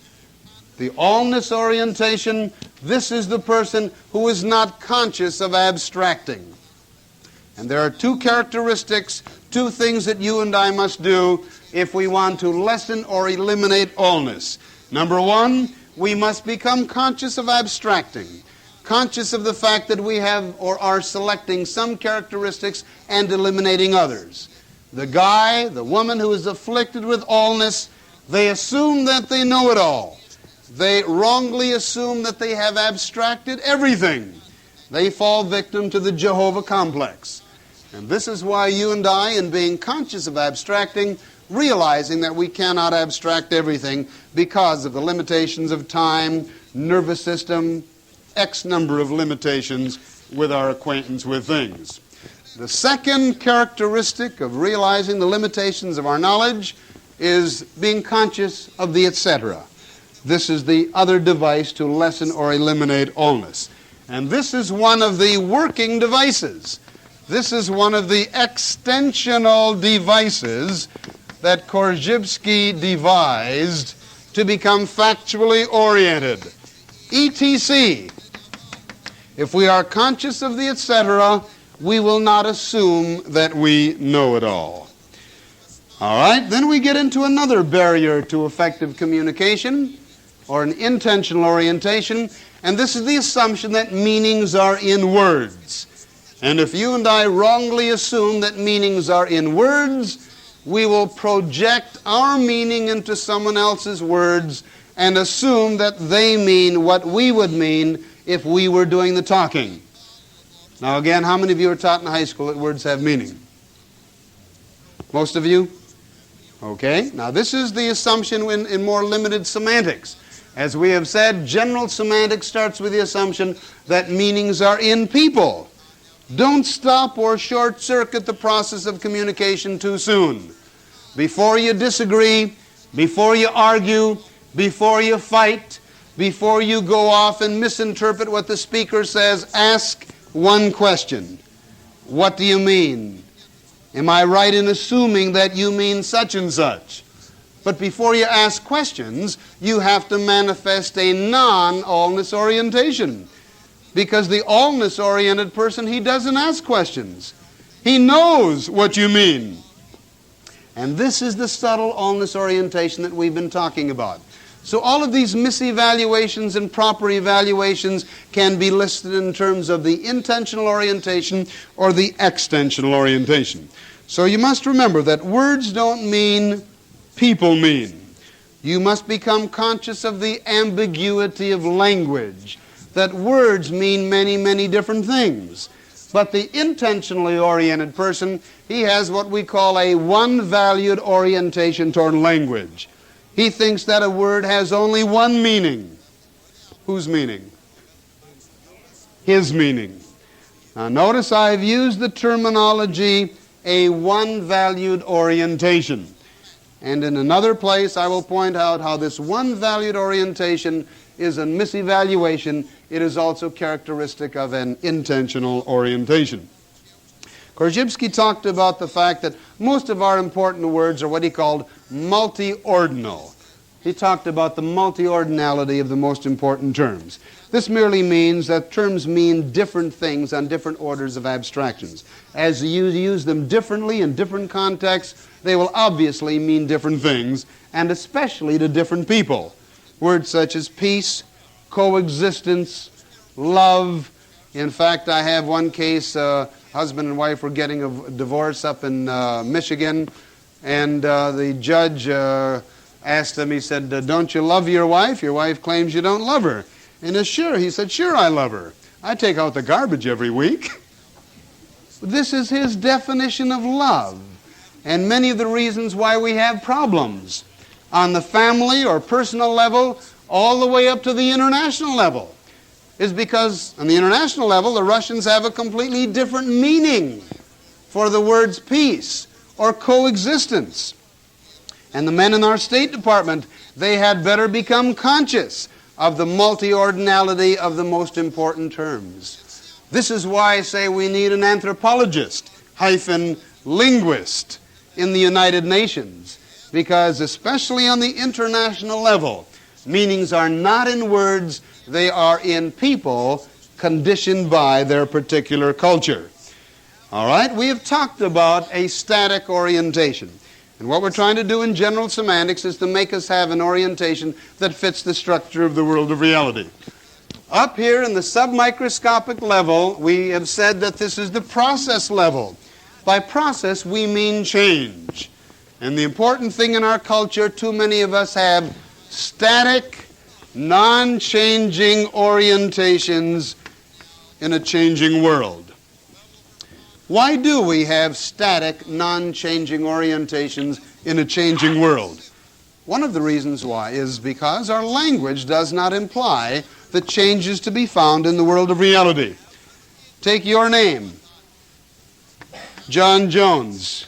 The allness orientation, this is the person who is not conscious of abstracting. And there are two characteristics, two things that you and I must do if we want to lessen or eliminate allness. Number one, we must become conscious of abstracting, conscious of the fact that we have or are selecting some characteristics and eliminating others. The guy, the woman who is afflicted with allness, they assume that they know it all. They wrongly assume that they have abstracted everything. They fall victim to the Jehovah complex. And this is why you and I, in being conscious of abstracting, realizing that we cannot abstract everything because of the limitations of time, nervous system, X number of limitations with our acquaintance with things. The second characteristic of realizing the limitations of our knowledge is being conscious of the etc. This is the other device to lessen or eliminate allness. And this is one of the working devices. This is one of the extensional devices that Korzybski devised to become factually oriented. ETC. If we are conscious of the etc., we will not assume that we know it all. All right, then we get into another barrier to effective communication, or an intentional orientation, and this is the assumption that meanings are in words. And if you and I wrongly assume that meanings are in words, we will project our meaning into someone else's words and assume that they mean what we would mean if we were doing the talking. Now again, how many of you are taught in high school that words have meaning? Most of you? Okay. Now this is the assumption in more limited semantics. As we have said, general semantics starts with the assumption that meanings are in people. Don't stop or short-circuit the process of communication too soon. Before you disagree, before you argue, before you fight, before you go off and misinterpret what the speaker says, ask one question. What do you mean? Am I right in assuming that you mean such and such? But before you ask questions, you have to manifest a non-allness orientation. Because the allness-oriented person, he doesn't ask questions. He knows what you mean. And this is the subtle allness orientation that we've been talking about. So all of these misevaluations and proper evaluations can be listed in terms of the intentional orientation or the extensional orientation. So you must remember that words don't mean people mean. You must become conscious of the ambiguity of language, that words mean many, many different things. But the intentionally oriented person, he has what we call a one-valued orientation toward language. He thinks that a word has only one meaning. Whose meaning? His meaning. Now notice I've used the terminology a one-valued orientation. And in another place I will point out how this one-valued orientation is a misevaluation. It is also characteristic of an intentional orientation. Korzybski talked about the fact that most of our important words are what he called multi-ordinal. He talked about the multi-ordinality of the most important terms. This merely means that terms mean different things on different orders of abstractions. As you use them differently in different contexts, they will obviously mean different things, and especially to different people. Words such as peace, coexistence, love. In fact, I have one case, husband and wife were getting a divorce up in Michigan, and the judge asked him, he said, don't you love your wife? Your wife claims you don't love her. And he said, sure I love her. I take out the garbage every week. This is his definition of love, and many of the reasons why we have problems on the family or personal level all the way up to the international level is because on the international level the Russians have a completely different meaning for the words peace or coexistence. And the men in our State Department, they had better become conscious of the multi-ordinality of the most important terms. This is why I say we need an anthropologist - linguist in the United Nations, because especially on the international level, meanings are not in words, they are in people conditioned by their particular culture. All right, we have talked about a static orientation. And what we're trying to do in general semantics is to make us have an orientation that fits the structure of the world of reality. Up here in the submicroscopic level, we have said that this is the process level. By process, we mean change. And the important thing in our culture, too many of us have static, non-changing orientations in a changing world. Why do we have static, non-changing orientations in a changing world? One of the reasons why is because our language does not imply the changes to be found in the world of reality. Take your name, John Jones.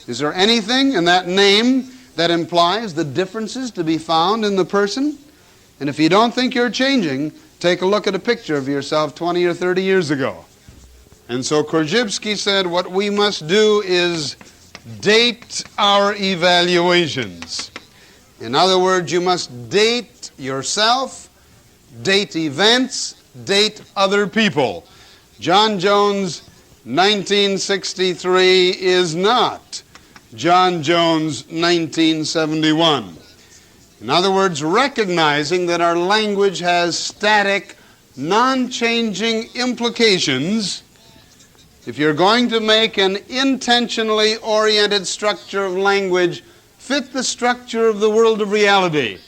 Is there anything in that name that implies the differences to be found in the person? And if you don't think you're changing, take a look at a picture of yourself 20 or 30 years ago. And so Korzybski said what we must do is date our evaluations. In other words, you must date yourself, date events, date other people. John Jones, 1963, is not John Jones, 1971. In other words, recognizing that our language has static, non-changing implications. If you're going to make an intentionally oriented structure of language fit the structure of the world of reality,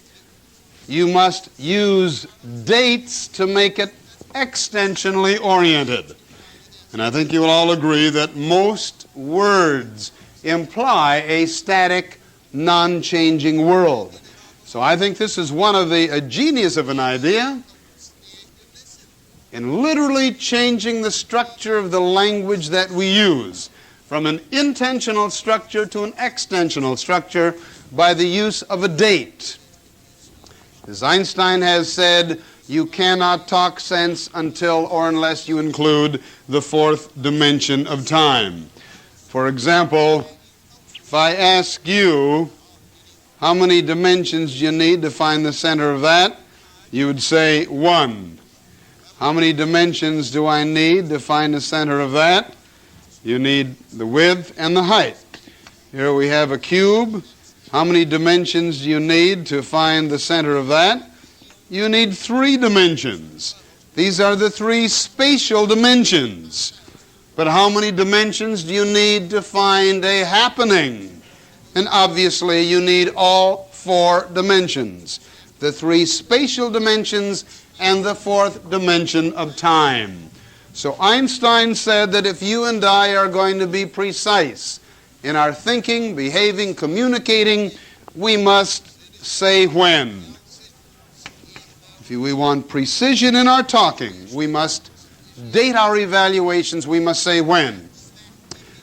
you must use dates to make it extensionally oriented. And I think you will all agree that most words imply a static, non-changing world. So I think this is one of a genius of an idea in literally changing the structure of the language that we use from an intentional structure to an extensional structure by the use of a date. As Einstein has said, you cannot talk sense until or unless you include the fourth dimension of time. For example, if I ask you how many dimensions do you need to find the center of that, you would say 1. How many dimensions do I need to find the center of that? You need the width and the height. Here we have a cube. How many dimensions do you need to find the center of that? You need 3 dimensions. These are the 3 spatial dimensions. But how many dimensions do you need to find a happening? And obviously you need all 4 dimensions. The 3 spatial dimensions and the 4th dimension of time. So Einstein said that if you and I are going to be precise in our thinking, behaving, communicating, we must say when. If we want precision in our talking, we must date our evaluations, we must say when.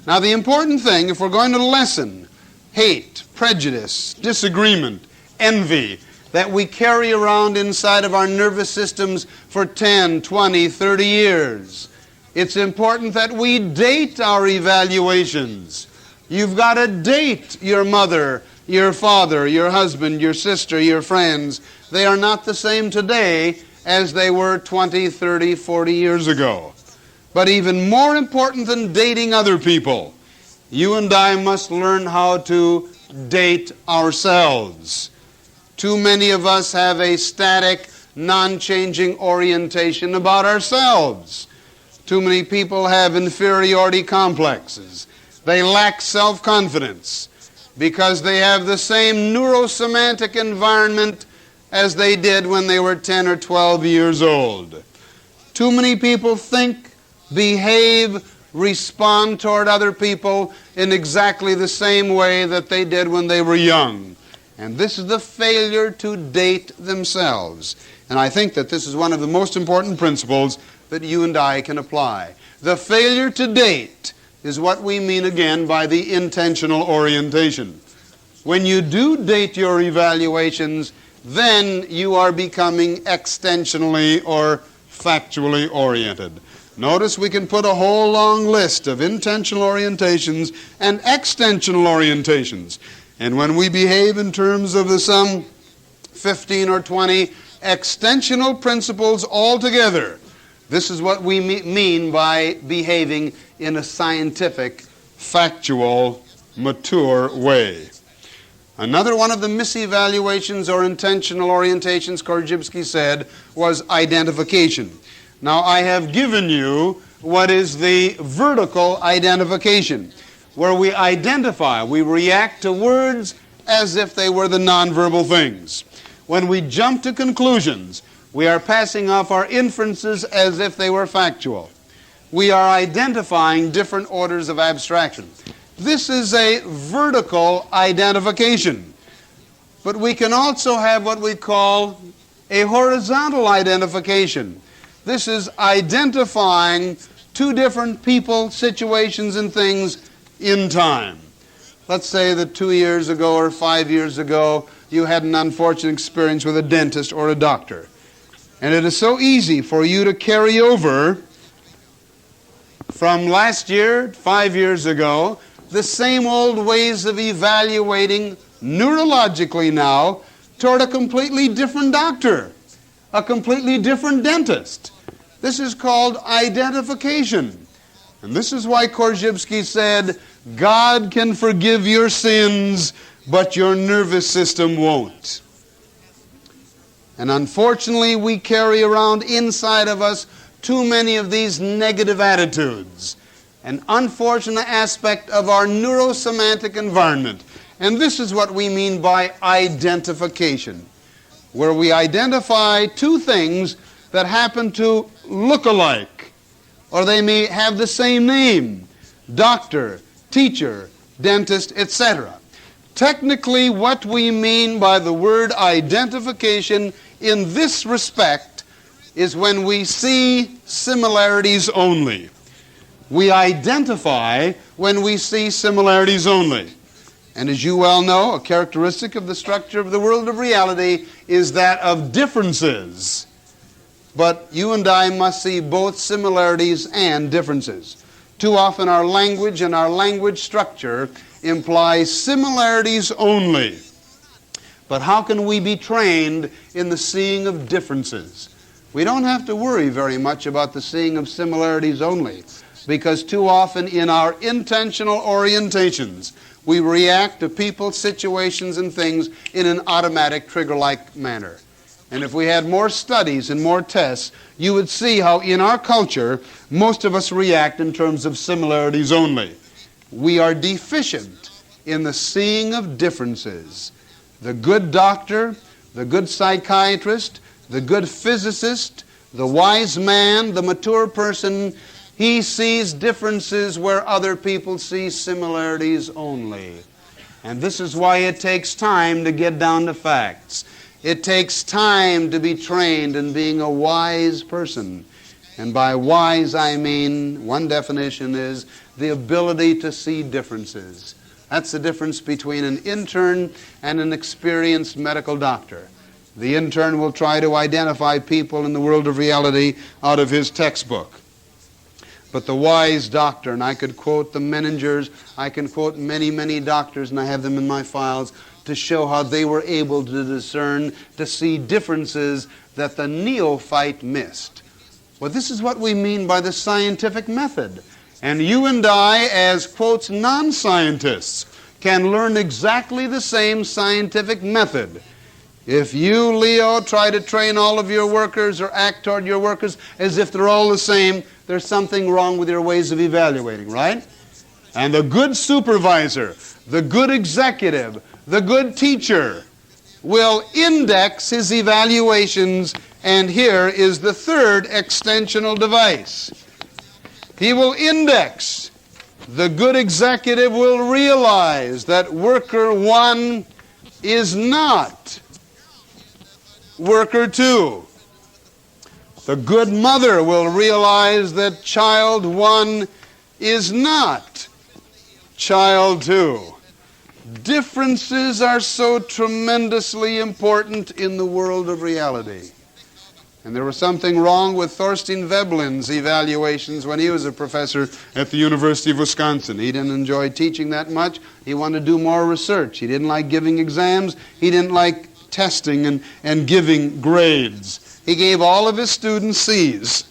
Now the important thing, if we're going to lessen hate, prejudice, disagreement, envy, that we carry around inside of our nervous systems for 10, 20, 30 years, it's important that we date our evaluations. You've got to date your mother, your father, your husband, your sister, your friends. They are not the same today as they were 20, 30, 40 years ago. But even more important than dating other people, you and I must learn how to date ourselves. Too many of us have a static, non-changing orientation about ourselves. Too many people have inferiority complexes. They lack self-confidence because they have the same neurosemantic environment as they did when they were 10 or 12 years old. Too many people think, behave, respond toward other people in exactly the same way that they did when they were young. And this is the failure to date themselves. And I think that this is one of the most important principles that you and I can apply. The failure to date is what we mean again by the intentional orientation. When you do date your evaluations, then you are becoming extensionally or factually oriented. Notice we can put a whole long list of intentional orientations and extensional orientations. And when we behave in terms of the some 15 or 20 extensional principles altogether, this is what we mean by behaving in a scientific, factual, mature way. Another one of the misevaluations or intentional orientations, Korzybski said, was identification. Now, I have given you what is the vertical identification, where we identify, we react to words as if they were the nonverbal things. When we jump to conclusions, we are passing off our inferences as if they were factual. We are identifying different orders of abstraction. This is a vertical identification. But we can also have what we call a horizontal identification. This is identifying two different people, situations, and things in time. Let's say that 2 years ago or 5 years ago, you had an unfortunate experience with a dentist or a doctor. And it is so easy for you to carry over from last year, 5 years ago, the same old ways of evaluating neurologically now toward a completely different doctor, a completely different dentist. This is called identification. And this is why Korzybski said, God can forgive your sins, but your nervous system won't. And unfortunately, we carry around inside of us too many of these negative attitudes, an unfortunate aspect of our neurosemantic environment. And this is what we mean by identification, where we identify two things that happen to look alike, or they may have the same name: doctor, teacher, dentist, etc. Technically, what we mean by the word identification in this respect is when we see similarities only. We identify when we see similarities only. And as you well know, a characteristic of the structure of the world of reality is that of differences. But you and I must see both similarities and differences. Too often our language and our language structure implies similarities only. But how can we be trained in the seeing of differences? We don't have to worry very much about the seeing of similarities only, because too often in our intentional orientations, we react to people, situations, and things in an automatic, trigger-like manner. And if we had more studies and more tests, you would see how in our culture, most of us react in terms of similarities only. We are deficient in the seeing of differences. The good doctor, the good psychiatrist, the good physicist, the wise man, the mature person, he sees differences where other people see similarities only. And this is why it takes time to get down to facts. It takes time to be trained in being a wise person. And by wise, I mean, one definition is the ability to see differences. That's the difference between an intern and an experienced medical doctor. The intern will try to identify people in the world of reality out of his textbook. But the wise doctor, and I could quote the Meningers, I can quote many, many doctors, and I have them in my files, to show how they were able to discern, to see differences that the neophyte missed. Well, this is what we mean by the scientific method. And you and I, as, quotes, non-scientists, can learn exactly the same scientific method. If you, Leo, try to train all of your workers or act toward your workers as if they're all the same, there's something wrong with your ways of evaluating, right? And the good supervisor, the good executive, the good teacher will index his evaluations, and here is the third extensional device. He will index. The good executive will realize that worker 1 is not worker 2. The good mother will realize that child 1 is not child 2. Differences are so tremendously important in the world of reality. And there was something wrong with Thorstein Veblen's evaluations when he was a professor at the University of Wisconsin. He didn't enjoy teaching that much. He wanted to do more research. He didn't like giving exams. He didn't like testing and giving grades. He gave all of his students C's.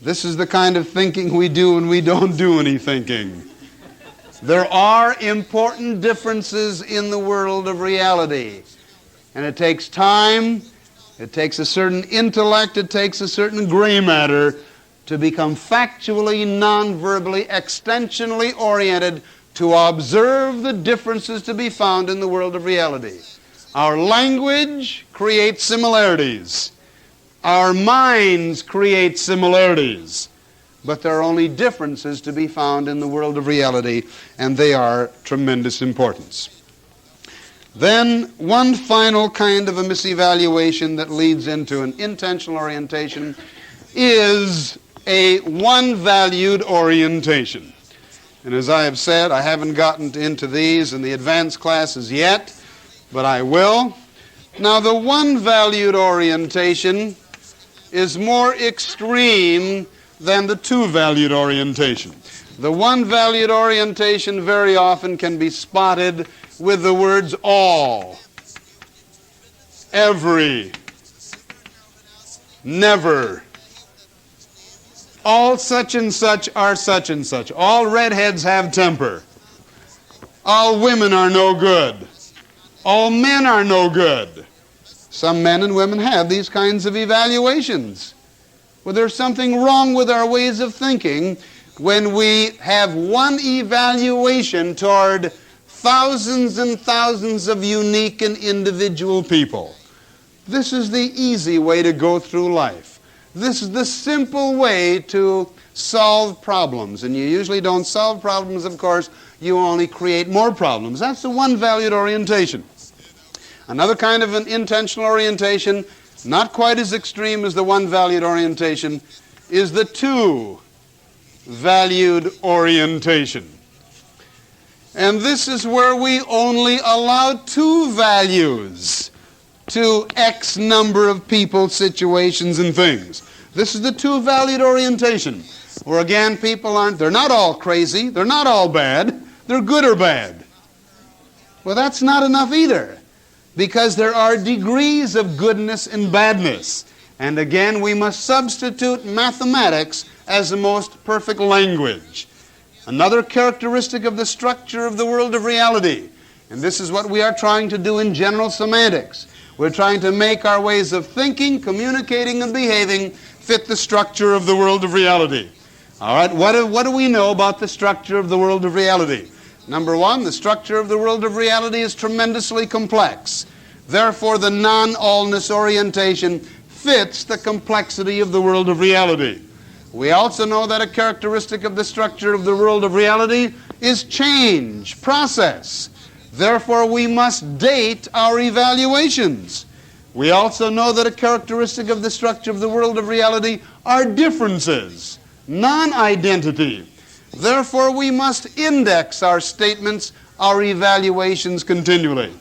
This is the kind of thinking we do when we don't do any thinking. There are important differences in the world of reality. And it takes time, it takes a certain intellect, it takes a certain gray matter to become factually, non-verbally, extensionally oriented to observe the differences to be found in the world of reality. Our language creates similarities. Our minds create similarities. But there are only differences to be found in the world of reality, and they are tremendous importance. Then, one final kind of a misevaluation that leads into an intentional orientation is a one-valued orientation. And as I have said, I haven't gotten into these in the advanced classes yet, but I will. Now, the one-valued orientation is more extreme than the two-valued orientation. The one-valued orientation very often can be spotted with the words all, every, never, all such and such are such and such, all redheads have temper, all women are no good, all men are no good. Some men and women have these kinds of evaluations. Well, there's something wrong with our ways of thinking when we have one evaluation toward thousands and thousands of unique and individual people. This is the easy way to go through life. This is the simple way to solve problems. And you usually don't solve problems, of course. You only create more problems. That's the one-valued orientation. Another kind of an intentional orientation, not quite as extreme as the one-valued orientation, is the two-valued orientation. And this is where we only allow two values to X number of people, situations, and things. This is the two-valued orientation, where again people they're not all crazy, they're not all bad, they're good or bad. Well, that's not enough either, because there are degrees of goodness and badness. And again, we must substitute mathematics as the most perfect language. Another characteristic of the structure of the world of reality, and this is what we are trying to do in general semantics. We're trying to make our ways of thinking, communicating, and behaving fit the structure of the world of reality. All right, what do we know about the structure of the world of reality? Number one, the structure of the world of reality is tremendously complex. Therefore, the non-allness orientation fits the complexity of the world of reality. We also know that a characteristic of the structure of the world of reality is change, process. Therefore, we must date our evaluations. We also know that a characteristic of the structure of the world of reality are differences, non-identity. Therefore, we must index our statements, our evaluations continually.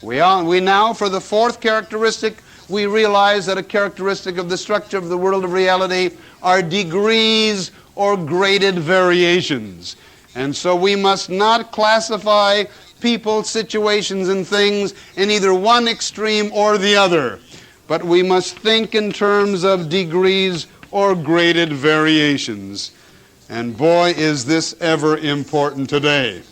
We now, for the fourth characteristic, we realize that a characteristic of the structure of the world of reality are degrees or graded variations. And so we must not classify people, situations, and things in either one extreme or the other, but we must think in terms of degrees or graded variations. And boy, is this ever important today,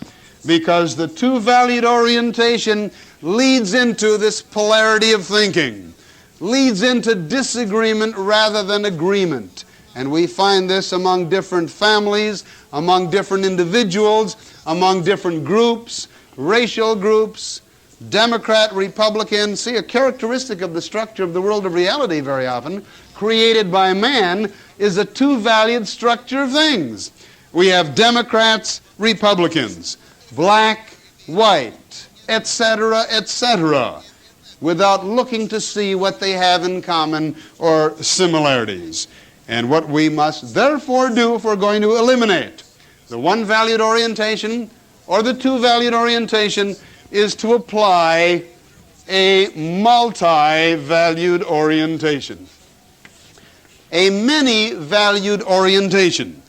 because the two-valued orientation leads into this polarity of thinking, leads into disagreement rather than agreement. And we find this among different families, among different individuals, among different groups, racial groups, Democrat, Republican. See, a characteristic of the structure of the world of reality very often, created by man, is a two-valued structure of things. We have Democrats, Republicans, black, white, etc., etc., without looking to see what they have in common or similarities. And what we must therefore do if we're going to eliminate the one-valued orientation or the two-valued orientation is to apply a multi-valued orientation, a many-valued orientation.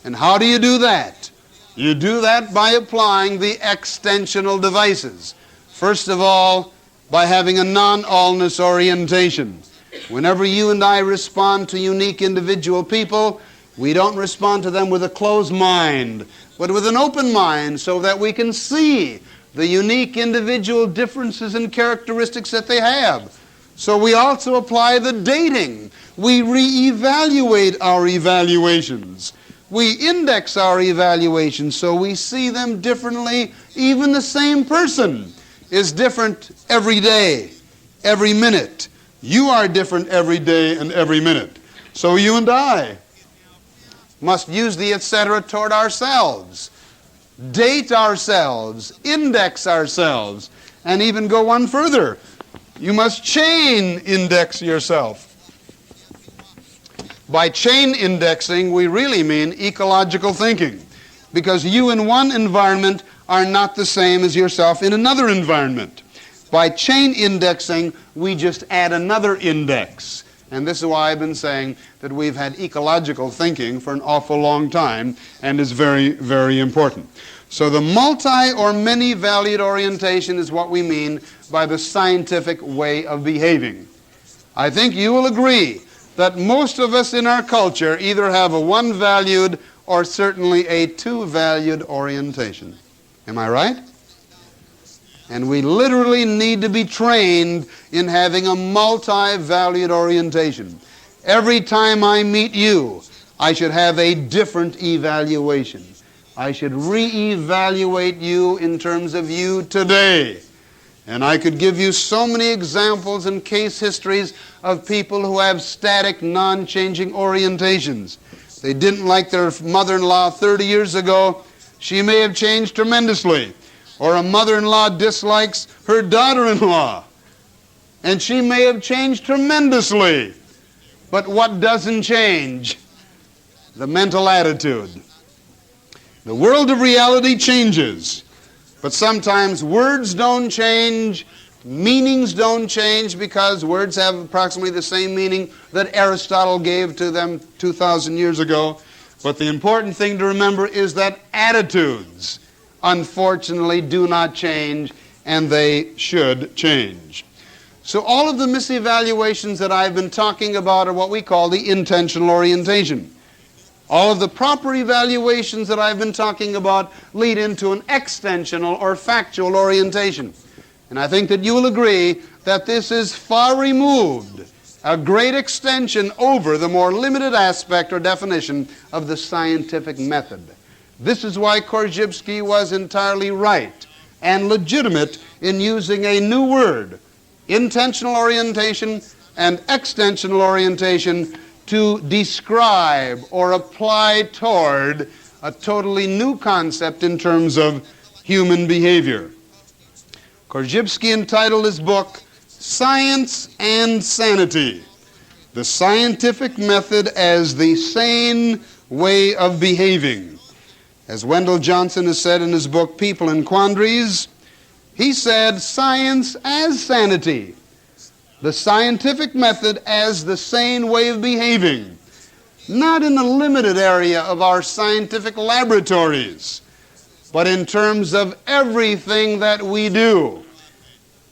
And how do you do that? You do that by applying the extensional devices. First of all, by having a non-allness orientation. Whenever you and I respond to unique individual people, we don't respond to them with a closed mind, but with an open mind, so that we can see the unique individual differences and characteristics that they have. So we also apply the dating. We reevaluate our evaluations. We index our evaluations so we see them differently. Even the same person is different every day, every minute. You are different every day and every minute. So you and I must use the etc. toward ourselves, date ourselves, index ourselves, and even go one further. You must chain index yourself. By chain indexing, we really mean ecological thinking, because you in one environment are not the same as yourself in another environment. By chain indexing, we just add another index. And this is why I've been saying that we've had ecological thinking for an awful long time, and is very, very important. So the multi or many-valued orientation is what we mean by the scientific way of behaving. I think you will agree that most of us in our culture either have a one-valued or certainly a two-valued orientation. Am I right? And we literally need to be trained in having a multi-valued orientation. Every time I meet you, I should have a different evaluation. I should re-evaluate you in terms of you today. And I could give you so many examples and case histories of people who have static, non-changing orientations. They didn't like their mother-in-law 30 years ago. She may have changed tremendously. Or a mother-in-law dislikes her daughter-in-law, and she may have changed tremendously. But what doesn't change? The mental attitude. The world of reality changes, but sometimes words don't change, meanings don't change, because words have approximately the same meaning that Aristotle gave to them 2,000 years ago. But the important thing to remember is that attitudes, unfortunately, do not change, and they should change. So all of the misevaluations that I've been talking about are what we call the intentional orientation. All of the proper evaluations that I've been talking about lead into an extensional or factual orientation. And I think that you will agree that this is far removed, a great extension over the more limited aspect or definition of the scientific method. This is why Korzybski was entirely right and legitimate in using a new word, intentional orientation and extensional orientation, to describe or apply toward a totally new concept in terms of human behavior. Korzybski entitled his book, Science and Sanity, the scientific method as the sane way of behaving. As Wendell Johnson has said in his book, People in Quandaries, he said, science as sanity, the scientific method as the sane way of behaving, not in a limited area of our scientific laboratories, but in terms of everything that we do.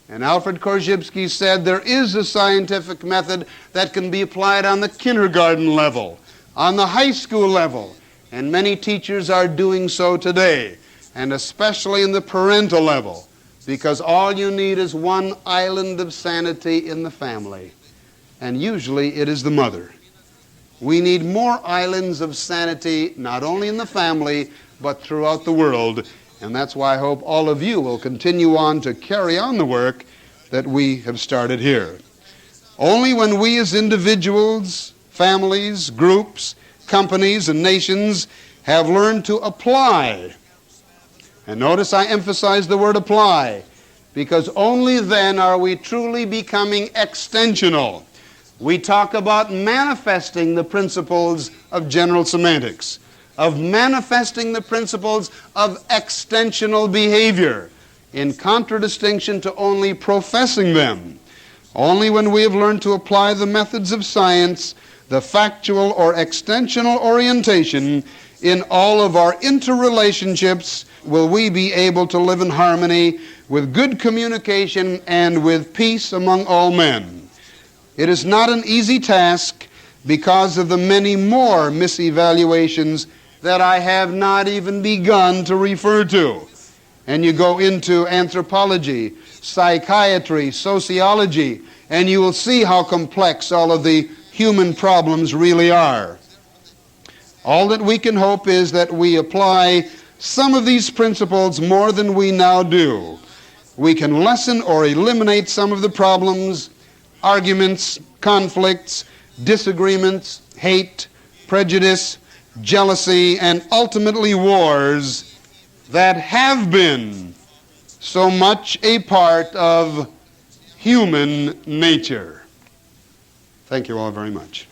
And Alfred Korzybski said there is a scientific method that can be applied on the kindergarten level, on the high school level, and many teachers are doing so today, and especially in the parental level, because all you need is one island of sanity in the family, and usually it is the mother. We need more islands of sanity, not only in the family, but throughout the world. And that's why I hope all of you will continue on to carry on the work that we have started here. Only when we as individuals, families, groups, companies, and nations have learned to apply, and notice I emphasize the word apply, because only then are we truly becoming extensional. We talk about manifesting the principles of general semantics, of manifesting the principles of extensional behavior, in contradistinction to only professing them. Only when we have learned to apply the methods of science, the factual or extensional orientation, in all of our interrelationships, will we be able to live in harmony with good communication and with peace among all men. It is not an easy task because of the many more misevaluations that I have not even begun to refer to. And you go into anthropology, psychiatry, sociology, and you will see how complex all of the human problems really are. All that we can hope is that we apply some of these principles more than we now do. We can lessen or eliminate some of the problems, arguments, conflicts, disagreements, hate, prejudice, jealousy, and ultimately wars that have been so much a part of human nature. Thank you all very much.